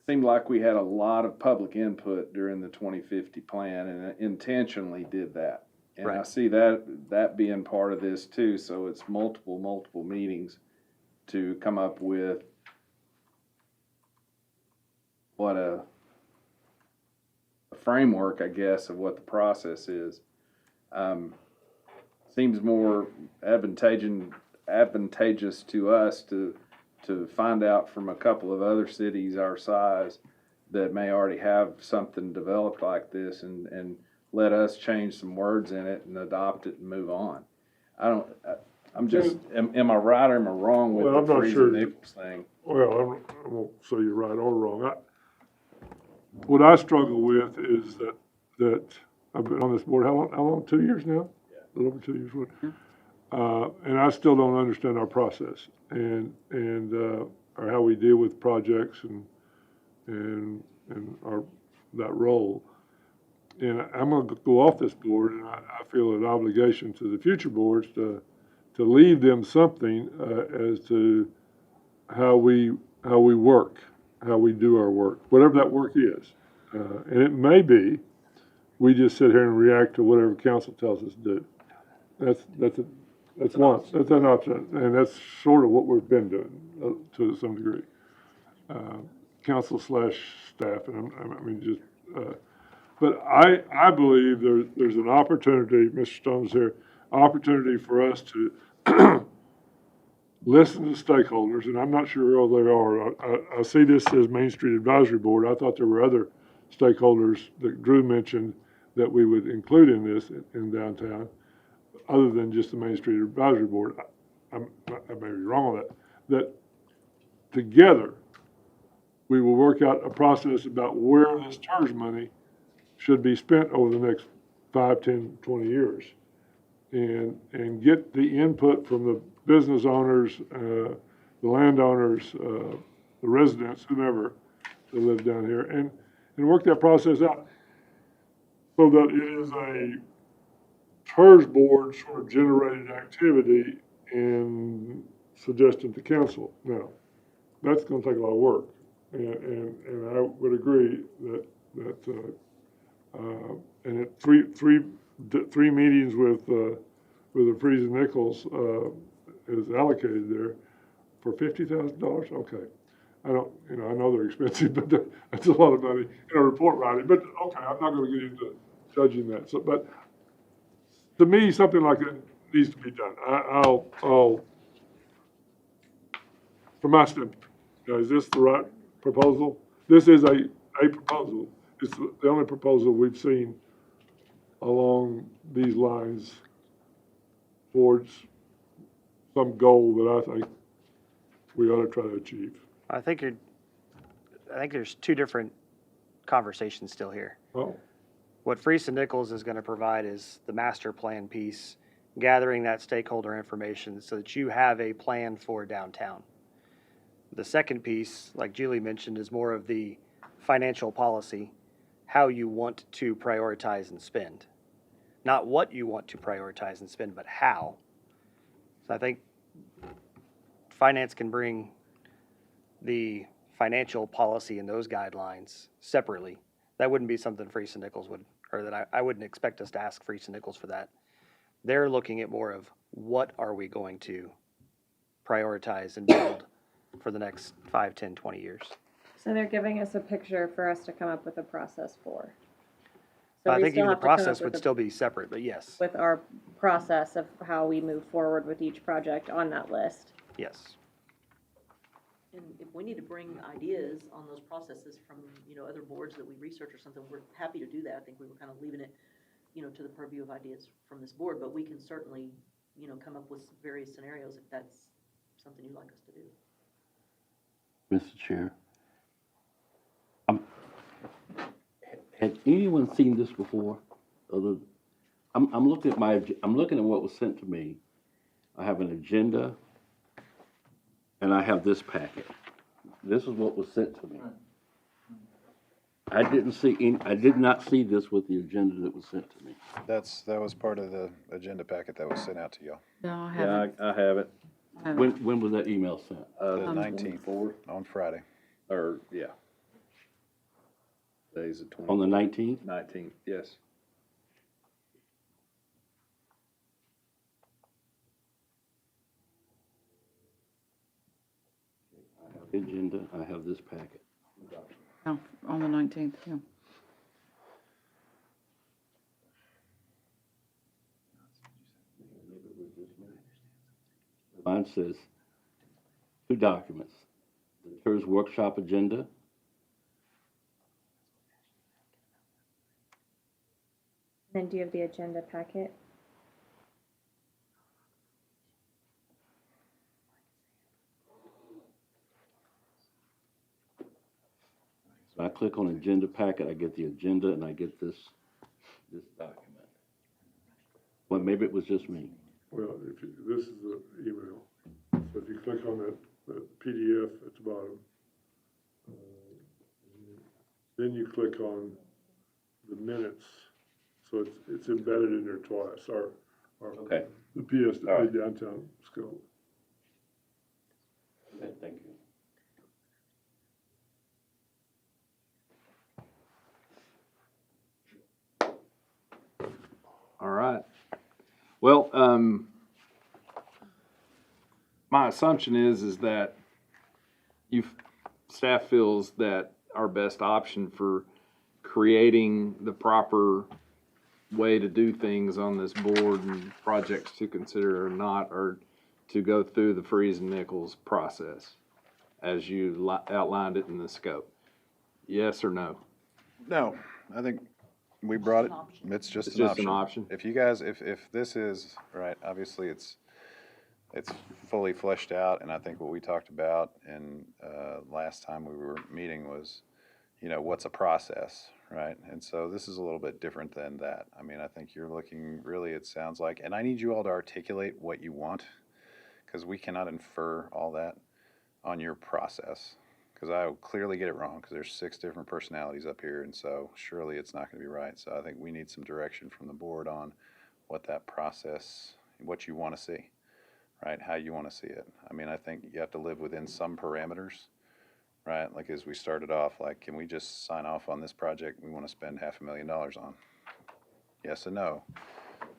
seemed like we had a lot of public input during the 2050 plan and intentionally did that. And I Right. see that being part of this too, so it's multiple meetings to come up with what a framework, I guess, of what the process is. Seems more advantageous to us to find out from a couple of other cities our size that may already have something developed like this and let us change some words in it and adopt it and move on. I'm just, am I right or am I wrong with Well, I'm the not Freeze sure. and Nichols thing? Well, I won't say you're right or wrong. What I struggle with is that I've been on this board, how long? 2 years now? Yeah. A little over 2 years. And I still don't understand our process and or how we deal with projects and that role. And I'm gonna go off this board, and I feel an obligation to the future boards to leave them something as to how we work, how we do our work, whatever that work is. And it may be we just sit here and react to whatever council tells us to do. That's an option, and that's sort of what we've been doing to some degree. Council / staff, and I mean just. But I believe there's an opportunity, Mr. Stone's here, opportunity for us to listen to stakeholders, and I'm not sure who all they are. I see this as Main Street Advisory Board. I thought there were other stakeholders that Drew mentioned that we would include in this in downtown, other than just the Main Street Advisory Board. I may be wrong on that. That together we will work out a process about where this TERS money should be spent over the next 5, 10, 20 years. And get the input from the business owners, the landowners, the residents, whomever that live down here, and work that process out so that it is a TERS board sort of generated activity and suggested to council. Now, that's gonna take a lot of work, and I would agree that and at three meetings with the Freeze and Nichols is allocated there for $50,000. Okay, I know they're expensive, but that's a lot of money in a report writing. But okay, I'm not going to get into judging that. So, but to me, something like that needs to be done. I'll from my standpoint, is this the right proposal? This is a proposal. It's the only proposal we've seen along these lines towards some goal that I think we ought to try to achieve. I think there's two different conversations still here. Oh, What Freese and Nichols is going to provide is the master plan piece, gathering that stakeholder information so that you have a plan for downtown. The second piece, like Julie mentioned, is more of the financial policy, how you want to prioritize and spend. Not what you want to prioritize and spend, but how. So I think finance can bring the financial policy and those guidelines separately. That wouldn't be something Freese and Nichols would, or that I wouldn't expect us to ask Freese and Nichols for that. They're looking at more of what are we going to prioritize and build for the next 5, 10, 20 years. So they're giving us a picture for us to come up with a process for. So I we think still even the have to come up process with would a- still be separate, but yes, with our process of how we move forward with each project on that list. yes. And if we need to bring ideas on those processes from, other boards that we research or something, we're happy to do that. I think we were kind of leaving it, to the purview of ideas from this board, but we can certainly, come up with various scenarios if that's something you'd like us to do. Mr. Chair. Had anyone seen this before? I'm looking at what was sent to me. I have an agenda, and I have this packet. This is what was sent to me. I did not see this with the agenda that was sent to me. That was part of the agenda packet that was sent out to y'all. No, I Yeah, haven't. I have it. I haven't. When was that email sent? The 19th, on Friday. Or, yeah. Days of On the 19th? 19th, yes. Agenda, I have this packet. Oh, on the 19th, yeah. Mine says two documents, the Tirz workshop agenda Then do you have the agenda packet? So I click on agenda packet, I get the agenda, and I get this document. Well, maybe it was just me. Well, this is the email. So if you click on that PDF at the bottom, then you click on the minutes. So it's embedded in there twice, Okay. the PS, All right. downtown scope. Okay, thank you. All right. Well, my assumption is that staff feels that our best option for creating the proper way to do things on this board and projects to consider or not are to go through the Freeze and Nichols process as you outlined it in the scope. Yes or no? No, I think we brought it, It's an option. it's just It's an just an option. option. If you guys, if this is, right, obviously it's fully fleshed out, and I think what we talked about in, last time we were meeting was, what's a process, right? And so this is a little bit different than that. I mean, I think you're looking, really, it sounds like, and I need you all to articulate what you want, because we cannot infer all that on your process, because I will clearly get it wrong, because there's 6 different personalities up here, and so surely it's not going to be right. So I think we need some direction from the board on what that process, what you want to see, right? How you want to see it. I mean, I think you have to live within some parameters, right? Like as we started off, like, can we just sign off on this project we want to spend $500,000 on? Yes and no.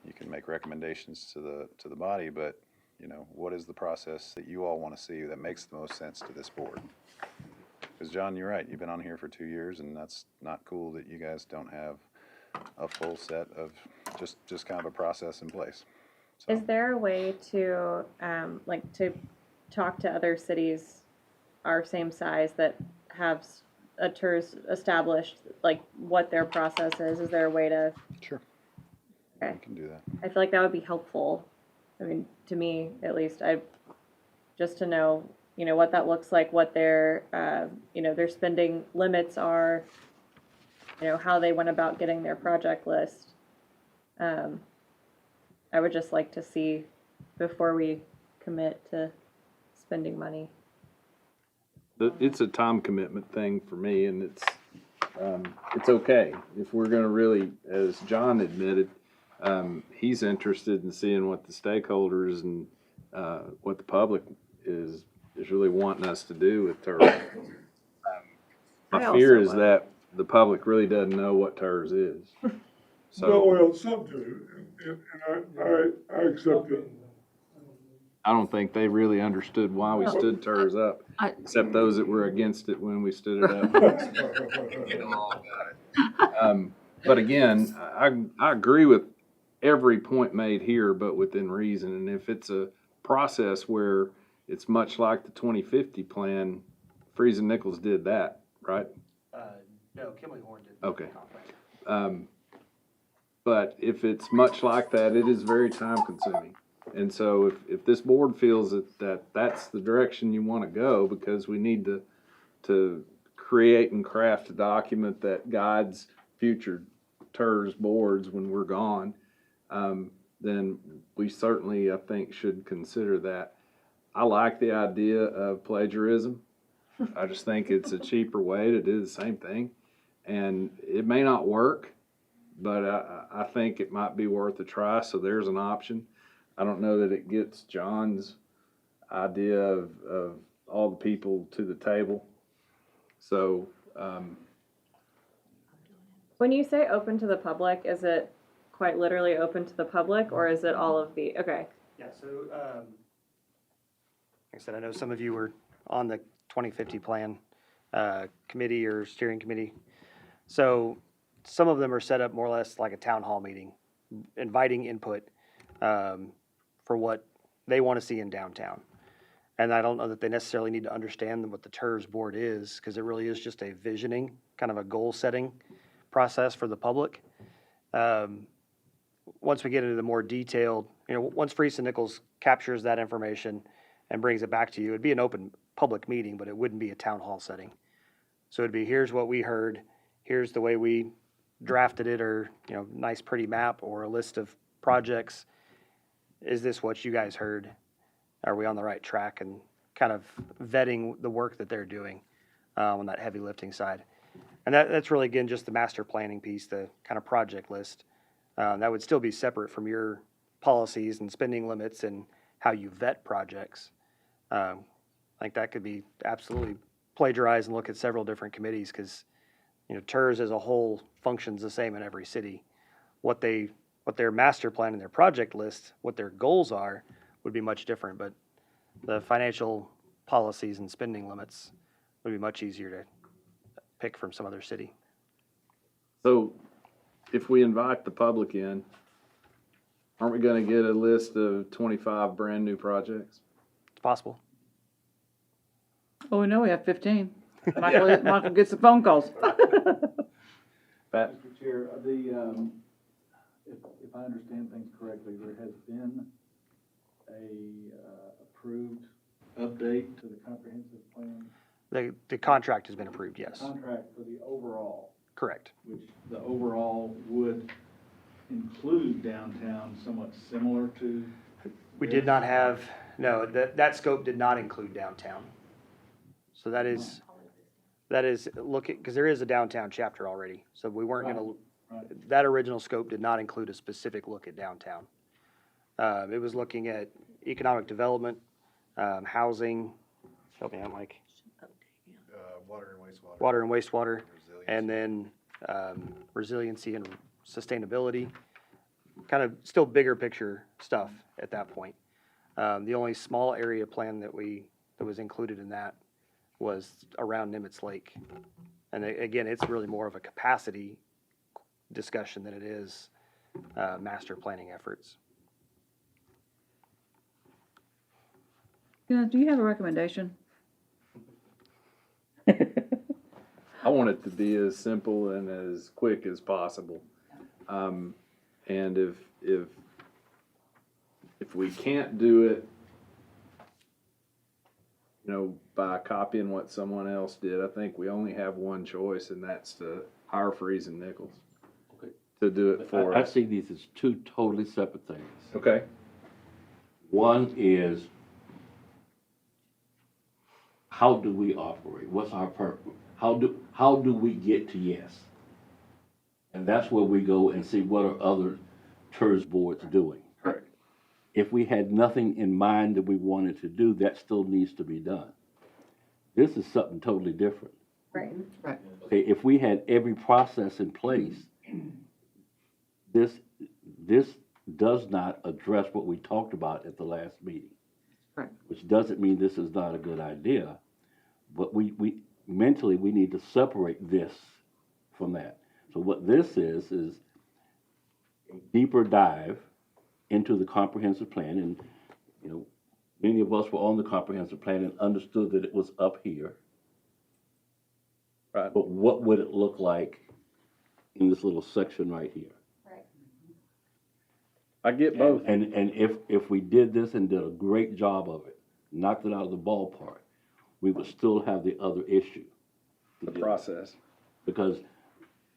You can make recommendations to the body, but what is the process that you all want to see that makes the most sense to this board? Because John, you're right, you've been on here for 2 years, and that's not cool that you guys don't have a full set of just kind of a process in place. So, Is there a way to, to talk to other cities our same size that have a Tirz established, like what their process is? Is there a way to? sure, Okay. we can do that. I feel like that would be helpful. I mean, to me, at least, just to know, what that looks like, what their, their spending limits are, how they went about getting their project list. I would just like to see before we commit to spending money. It's a time commitment thing for me, and it's okay. If we're gonna really, as John admitted, he's interested in seeing what the stakeholders and, what the public is really wanting us to do with Tirz. My I fear also is that the public really doesn't know what Tirz is. No, So well, some do, and I accept it. I don't think they really understood why we stood Tirz up, except those that were against it when we stood it up. But again, I agree with every point made here, but within reason. And if it's a process where it's much like the 2050 plan, Freeze and Nichols did that, right? No, Kimley Horn did. Okay. But if it's much like that, it is very time consuming. And so if this board feels that that's the direction you want to go, because we need to create and craft a document that guides future Tirz boards when we're gone, then we certainly, I think, should consider that. I like the idea of plagiarism. I just think it's a cheaper way to do the same thing. And it may not work, but I think it might be worth a try, so there's an option. I don't know that it gets John's idea of all the people to the table. So, When you say open to the public, is it quite literally open to the public, or is it all of the, okay. Yeah, so, like I said, I know some of you were on the 2050 plan committee or steering committee. So some of them are set up more or less like a town hall meeting, inviting input for what they want to see in downtown. And I don't know that they necessarily need to understand what the Tirz board is, because it really is just a visioning, kind of a goal-setting process for the public. Once we get into the more detailed, once Freese and Nichols captures that information and brings it back to you, it'd be an open public meeting, but it wouldn't be a town hall setting. So it'd be, here's what we heard, here's the way we drafted it, or, nice pretty map or a list of projects. Is this what you guys heard? Are we on the right track? And kind of vetting the work that they're doing on that heavy lifting side. And that's really, again, just the master planning piece, the kind of project list. That would still be separate from your policies and spending limits and how you vet projects. I think that could be absolutely plagiarized and look at several different committees, because, Tirz as a whole functions the same in every city. What their master plan and their project list, what their goals are, would be much different, but the financial policies and spending limits would be much easier to pick from some other city. so if we invite the public in, aren't we gonna get a list of 25 brand-new projects? It's possible. Well, we know we have 15. Michael gets the phone calls. Pat? Mr. Chair, if I understand things correctly, there has been a approved update to the comprehensive plan The contract has been approved, yes. contract for the overall, Correct. which the overall would include downtown somewhat similar to. We did not have, no, that scope did not include downtown. So that is because there is a downtown chapter already, so we weren't gonna, Right. that original scope did not include a specific look at downtown. It was looking at economic development, housing, help me out, Mike, Water and wastewater. water and wastewater, Resilience. and then resiliency and sustainability, kind of still bigger picture stuff at that point. The only small area plan that was included in that was around Nimitz Lake. And again, it's really more of a capacity discussion than it is master planning efforts. Do you have a recommendation? I want it to be as simple and as quick as possible. And if we can't do it, by copying what someone else did, I think we only have one choice, and that's to hire Freese and Nichols Okay. to do it for I us. see these as two totally separate things. Okay, One is, how do we operate? What's our purpose? How do we get to yes? And that's where we go and see what are other Tirz boards doing. Correct. If we had nothing in mind that we wanted to do, that still needs to be done. This is something totally different. Right. Okay, if we had every process in place, this does not address what we talked about at the last meeting. Right. Which doesn't mean this is not a good idea, but we mentally, we need to separate this from that. So what this is a deeper dive into the comprehensive plan, and, many of us were on the comprehensive plan and understood that it was up here. right. But what would it look like in this little section right here? I get both. And if we did this and did a great job of it, knocked it out of the ballpark, we would still have the other issue. to The deal with. process. Because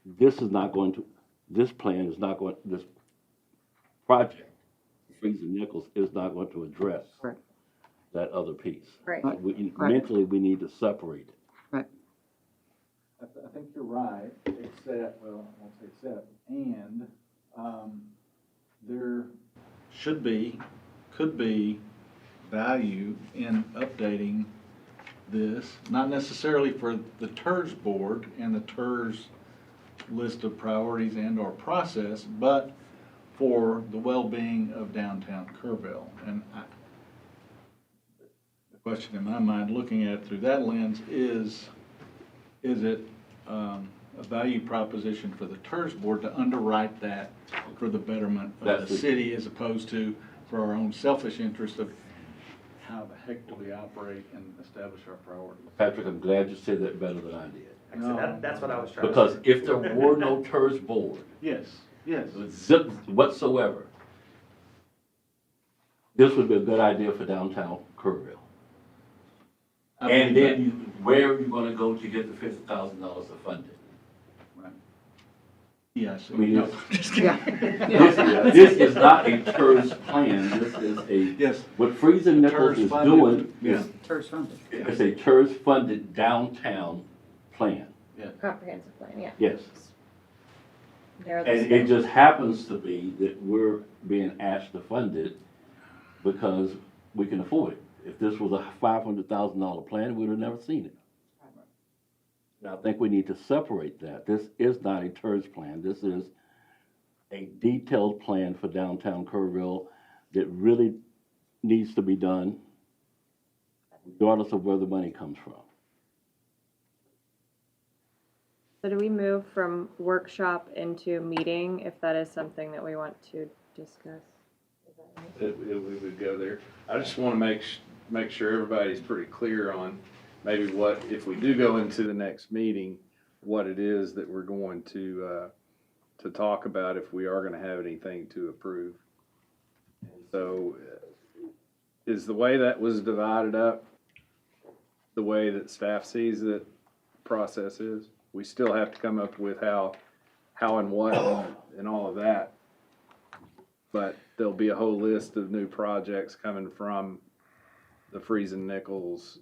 this project, Freese and Nichols, is not going to address Right. that other piece. Right. Right. Mentally, we need to separate it. I think you're right, except set, well, I won't say set, and, there should be, could be value in updating this, not necessarily for the Tirz board and the Tirz list of priorities and or process, but for the well-being of downtown Kerrville. And the question in my mind, looking at it through that lens, is it a value proposition for the Tirz board to underwrite that for the betterment of That's the the- city as opposed to for our own selfish interest of how the heck do we operate and establish our priorities? Patrick, I'm glad you said that better than I did. No. That's what I was trying to Because say. if there were no Tirz board, Yes, yes. zip whatsoever, this would be a good idea for downtown Kerrville. And then where are you gonna go to get the $50,000 of funding? Yes. I mean, No, it's- just kidding. This is not a Tirz plan, this is a, Yes. what Friesen Nichols Tirz is funded, doing yeah. is, Tirz funded. it's a Tirz funded downtown plan, Comprehensive plan, yeah. yes. Narrow the And scope. it just happens to be that we're being asked to fund it because we can afford it. If this was a $500,000 plan, we'd have never seen it. And I think we need to separate that. This is not a Tirz plan. This is a detailed plan for downtown Kerrville that really needs to be done regardless of where the money comes from. So do we move from workshop into meeting if that is something that we want to discuss? Is that right? We would go there. I just want to make sure everybody's pretty clear on maybe what, if we do go into the next meeting, what it is that we're going to talk about if we are going to have anything to approve. So is the way that was divided up the way that staff sees the process is? We still have to come up with how and what and all of that. But there'll be a whole list of new projects coming from the Friesen Nichols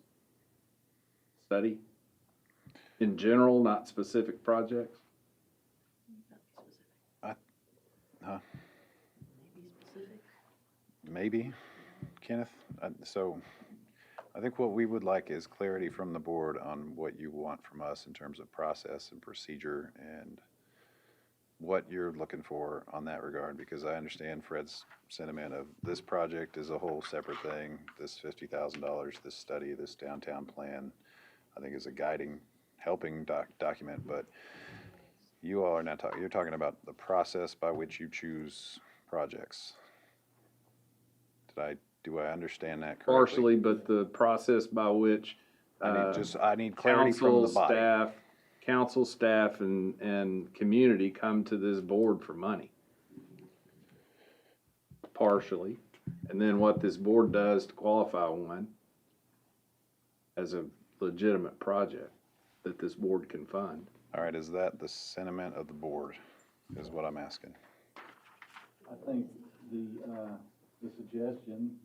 study. In general, not specific projects. Maybe, Kenneth. So I think what we would like is clarity from the board on what you want from us in terms of process and procedure and what you're looking for on that regard, because I understand Fred's sentiment of this project is a whole separate thing. This $50,000, this study, this downtown plan, I think is a guiding, helping document, but you all are not talking, you're talking about the process by which you choose projects. Do I understand that correctly? Partially, but the process by which I need clarity from the body. Council staff and community come to this board for money. Partially. And then what this board does to qualify one as a legitimate project that this board can fund. All right, is that the sentiment of the board, is what I'm asking? I think the suggestion,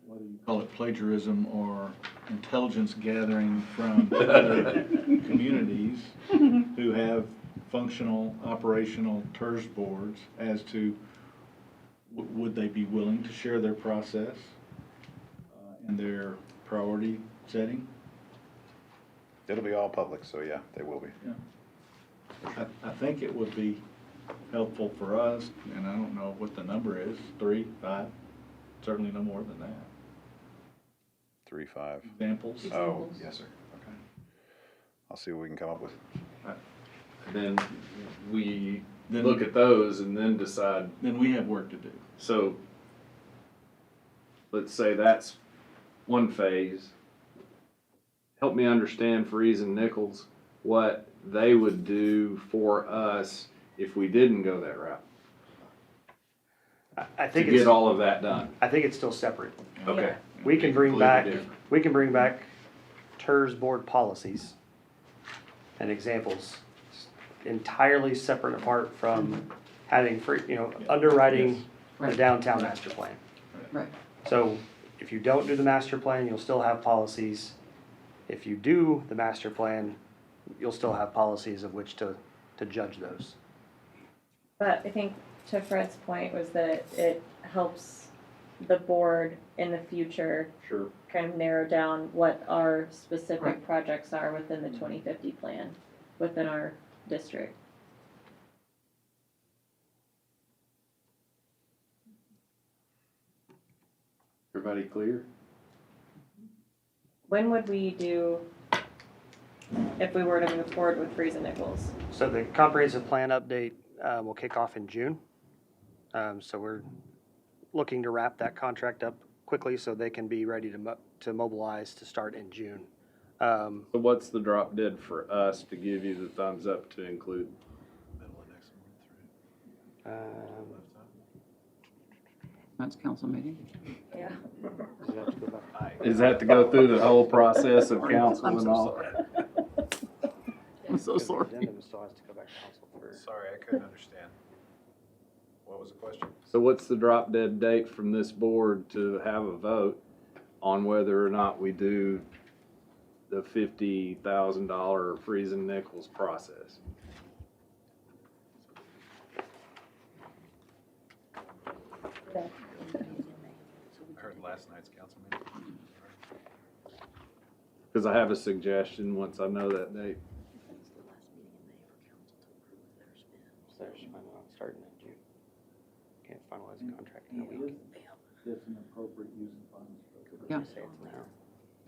whether you call it plagiarism or intelligence gathering from other communities who have functional, operational Tirz boards as to would they be willing to share their process and their priority setting? It'll be all public, so yeah, they will be. I think it would be helpful for us, and I don't know what the number is, 3, 5, certainly no more than that. 3, 5. Examples? Oh, yes, sir. Okay. I'll see what we can come up with. Then we look at those and then decide. Then we have work to do. So let's say that's one phase. Help me understand Friesen Nichols, what they would do for us if we didn't go that route, I to think get it's, all of that done. I think it's still separate. Okay. We can bring Completely back, different. we can bring back Tirz board policies and examples entirely separate apart from having free, underwriting the downtown master plan. Right. So if you don't do the master plan, you'll still have policies. If you do the master plan, you'll still have policies of which to to judge those. But I think to Fred's point was that it helps the board in the future Sure. kind of narrow down what our specific Right. projects are within the 2050 plan, within our district. Everybody clear? When would we do, if we were to move forward with Freeze and Nichols? So the comprehensive plan update will kick off in June. So we're looking to wrap that contract up quickly so they can be ready to mobilize to start in June. So what's the drop dead for us to give you the thumbs up to include? Um, That's council meeting. Yeah. does it have to go back? Is that to go through the whole process of council I'm and so all? sorry. I'm so Because the sorry. addendum still has to go back to council for. Sorry, I couldn't understand. What was the question? So what's the drop dead date from this board to have a vote on whether or not we do the $50,000 Freeze and Nichols process? Heard last night's council meeting. Because I have a suggestion once I know that date. There's starting in June. Can't finalize a contract in a week. It's an appropriate use of funds. Yeah. Say it's now.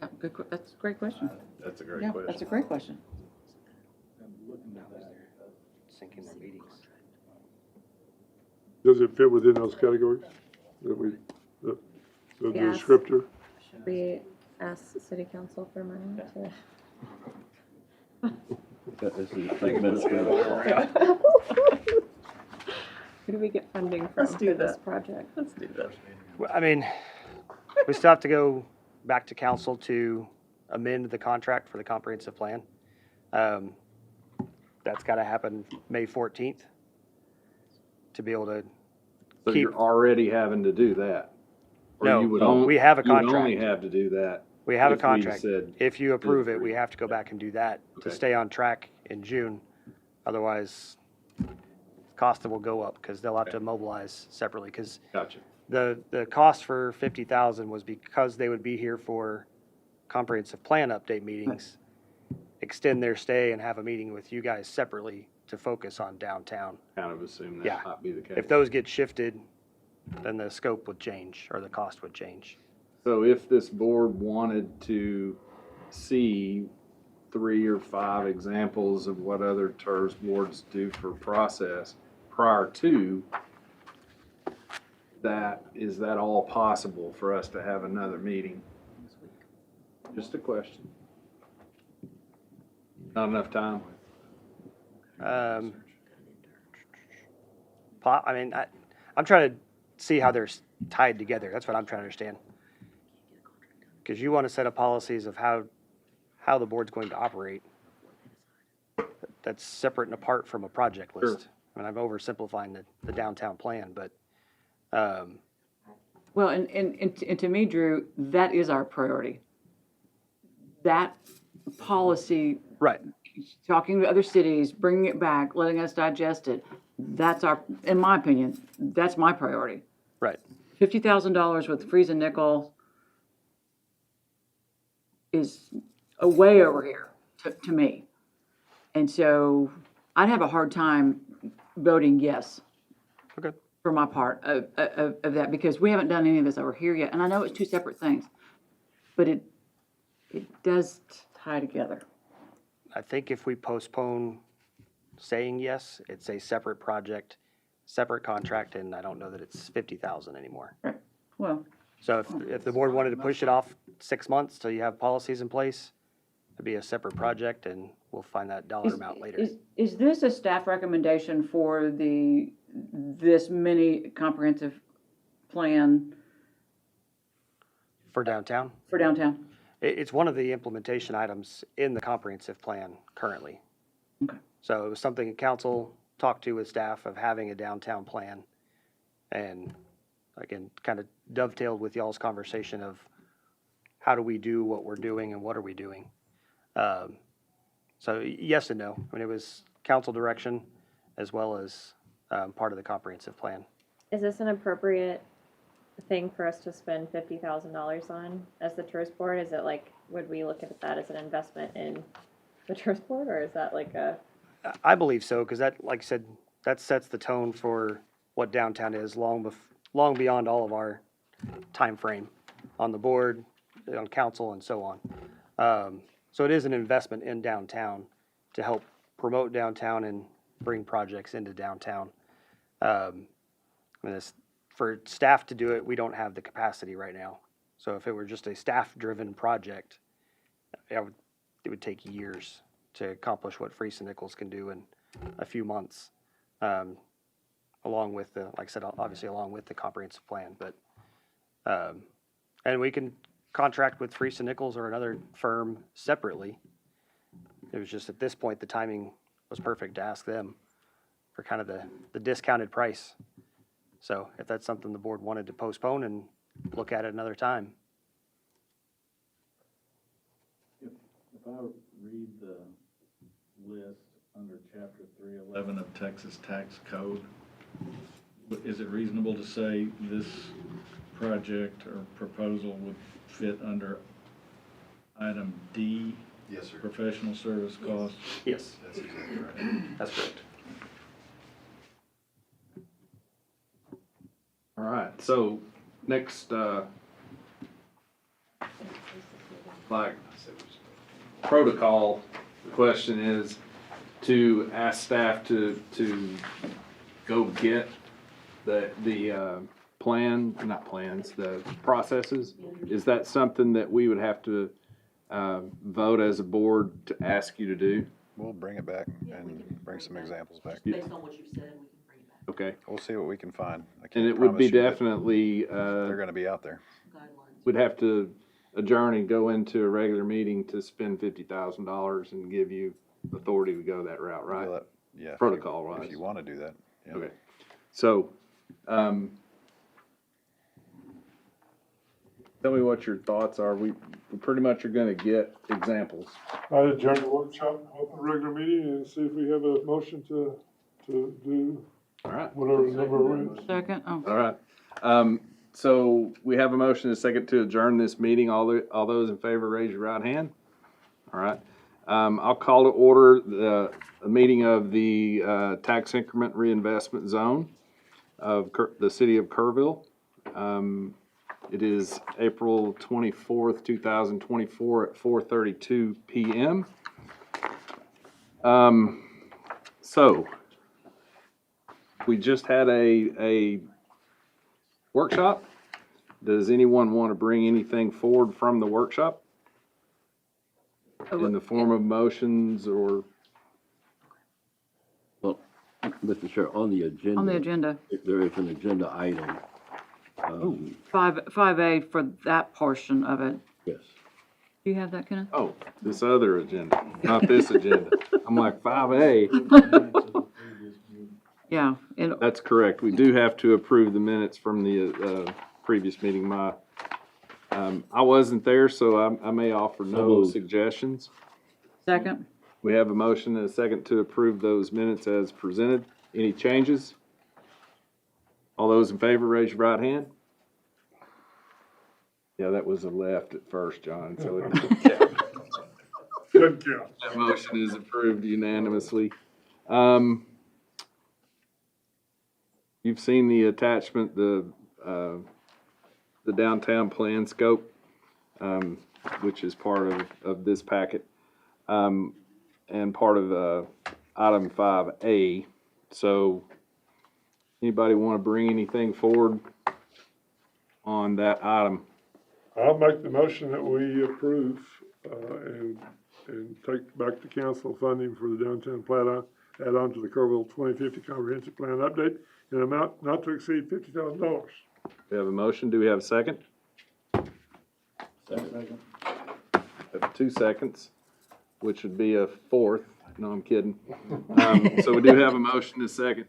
Yeah, good, that's a great question. That's a great Yeah, question. that's a great question. And looking at that, Sinking their meetings. Does it fit within those categories that we, the Yes. descriptor? Should we ask city council for money to? This is administrative. Who do we get funding from for this project? Let's do that. Well, I mean, we still have to go back to council to amend the contract for the comprehensive plan. That's got to happen May 14th to be able to So keep, you're already having to do that? Or No, you would no, only- we have a You would only contract. have to do that. we have a if we contract. said If you approve it, free. we have to go back and do that to Okay. stay on track in June. Otherwise, cost will go up because they'll have to mobilize separately. Because Gotcha. the cost for 50,000 was because they would be here for comprehensive plan update meetings, extend their stay and have a meeting with you guys separately to focus on downtown. Kind of assume Yeah. that might be the case. If those get shifted, then the scope would change or the cost would change. So if this board wanted to see 3 or 5 examples of what other TERS boards do for process prior to that, is that all possible for us to have another meeting? Just a question. Not enough time? I mean, I'm trying to see how they're tied together. That's what I'm trying to understand. Because you want to set up policies of how the board's going to operate. That's separate and apart from a project list. I mean, I'm oversimplifying the downtown plan, but, Well, and to me, Drew, that is our priority. That policy, right, talking to other cities, bringing it back, letting us digest it, that's our, in my opinion, that's my priority. right. $50,000 with Freeze and Nickel is a way over here to me. And so I'd have a hard time voting yes. Okay. For my part of that, because we haven't done any of this over here yet. And I know it's two separate things, but it does tie together. I think if we postpone saying yes, it's a separate project, separate contract, and I don't know that it's 50,000 anymore. Right. Well, So if the board wanted to push it off 6 months till you have policies in place, it'd be a separate project and we'll find that dollar amount later. Is this a staff recommendation for this mini comprehensive plan For downtown? for downtown? It's one of the implementation items in the comprehensive plan currently. Okay. So it was something that council talked to with staff of having a downtown plan. And again, kind of dovetailed with y'all's conversation of how do we do what we're doing and what are we doing? So yes and no. I mean, it was council direction as well as part of the comprehensive plan. Is this an appropriate thing for us to spend $50,000 on as the tourist board? Is it like, would we look at that as an investment in the tourist board, or is that like a? I believe so, because that, like I said, that sets the tone for what downtown is long beyond all of our time frame on the board, on council, and so on. So it is an investment in downtown to help promote downtown and bring projects into downtown. For staff to do it, we don't have the capacity right now. So if it were just a staff-driven project, it would take years to accomplish what Freese and Nichols can do in a few months, along with the, like I said, obviously along with the comprehensive plan. But and we can contract with Freese and Nichols or another firm separately. It was just at this point the timing was perfect to ask them for kind of the discounted price. So if that's something the board wanted to postpone and look at it another time. If I read the list under chapter 311 of Texas Tax Code, is it reasonable to say this project or proposal would fit under item D? Yes, sir. Professional service costs? Yes, That's exactly right. that's correct. All right, so next, like protocol, the question is to ask staff to go get the the processes. Is that something that we would have to vote as a board to ask you to do? We'll bring it back Yeah, we and can bring some examples back. Based on what you've said, we can bring it back. Okay, We'll see what we can find. I and can't it would be promise you that definitely, they're gonna be out there. Guidelines. we'd have to adjourn and go into a regular meeting to spend $50,000 and give you authority to go that route, right? We'll let- Yeah. if you- Protocol wise. If you wanna do that, yeah. Okay, so, tell me what your thoughts are. We pretty much are gonna get examples. I adjourn the workshop, open a regular meeting and see if we have a motion to do All right. whatever the number is. Second, oh, All right. So we have a motion and a second to adjourn this meeting. All those in favor, raise your right hand. All right. I'll call to order the meeting of the Tax Increment Reinvestment Zone of the city of Kerrville. It is April 24th, 2024 at 4:32 PM. So we just had a workshop. Does anyone want to bring anything forward from the workshop in the form of motions or? Well, Mr. Chair, on the agenda. on the agenda, There is an agenda item. 5A for that portion of it. Yes. Do you have that, Kenneth? Oh, this other agenda, not this agenda. I'm like 5A. Yeah, and That's correct. We do have to approve the minutes from the previous meeting. I wasn't there, so I may offer no moved. suggestions. second, We have a motion and a second to approve those minutes as presented. Any changes? All those in favor, raise your right hand. Yeah, that was a left at first, John, so it- Good count. that motion is approved unanimously. You've seen the attachment, the downtown plan scope, which is part of this packet, and part of item 5A. So anybody want to bring anything forward on that item? I'll make the motion that we approve, and take back to council funding for the downtown plan, add on to the Kerrville 2050 comprehensive plan update in an amount not to exceed $50,000. We have a motion. Do we have a second? Second. We have 2 seconds, which would be a fourth. No, I'm kidding. So we do have a motion and a second.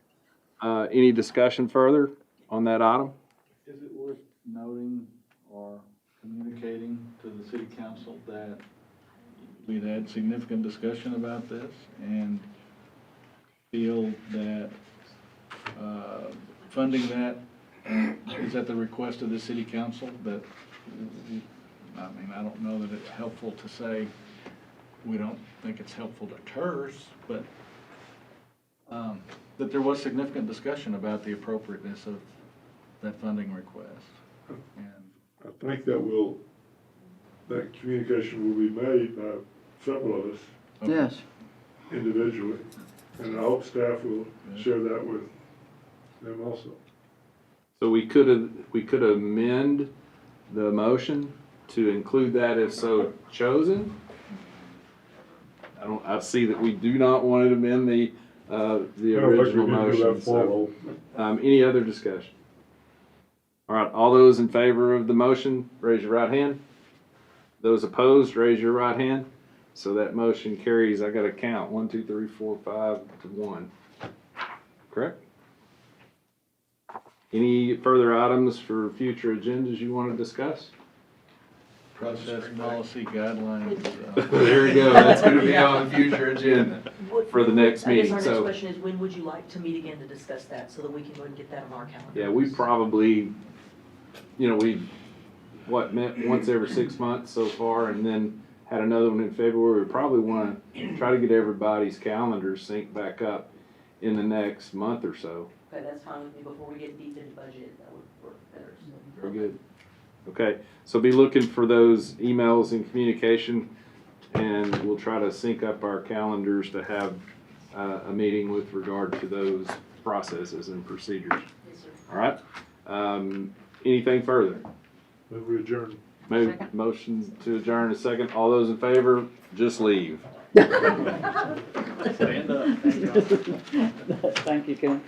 Any discussion further on that item? Is it worth noting or communicating to the city council that we'd had significant discussion about this and feel that, funding that is at the request of the city council, that, I mean, I don't know that it's helpful to say, we don't think it's helpful to Tirz, but, that there was significant discussion about the appropriateness of that funding request. And I think that communication will be made by several of us Yes. individually, and I hope staff will share that with them also. So we could amend the motion to include that if so chosen. I see that we do not want to amend the original motion, so, any other discussion? All right, all those in favor of the motion, raise your right hand. Those opposed, raise your right hand. So that motion carries, I gotta count, 1, 2, 3, 4, 5 to 1. Correct? Any further items for future agendas you want to discuss? process policy guidelines. There you go, that's gonna be on the future agenda What- for the next I guess meeting, our next so. question is, when would you like to meet again to discuss that, so that we can go and get that on our calendar? Yeah, we probably, we met once every 6 months so far, and then had another one in February. We probably want to try to get everybody's calendars synced back up in the next month or so. Okay, that's fine with me, before we get deep into budget, that would work better, so. Very good. Okay, so be looking for those emails and communication, and we'll try to sync up our calendars to have a meeting with regard to those processes and procedures. Yes, sir. All right? Anything further? Then we adjourn. Motion to adjourn in a second. All those in favor, just leave. Stand up. Thank you, Ken.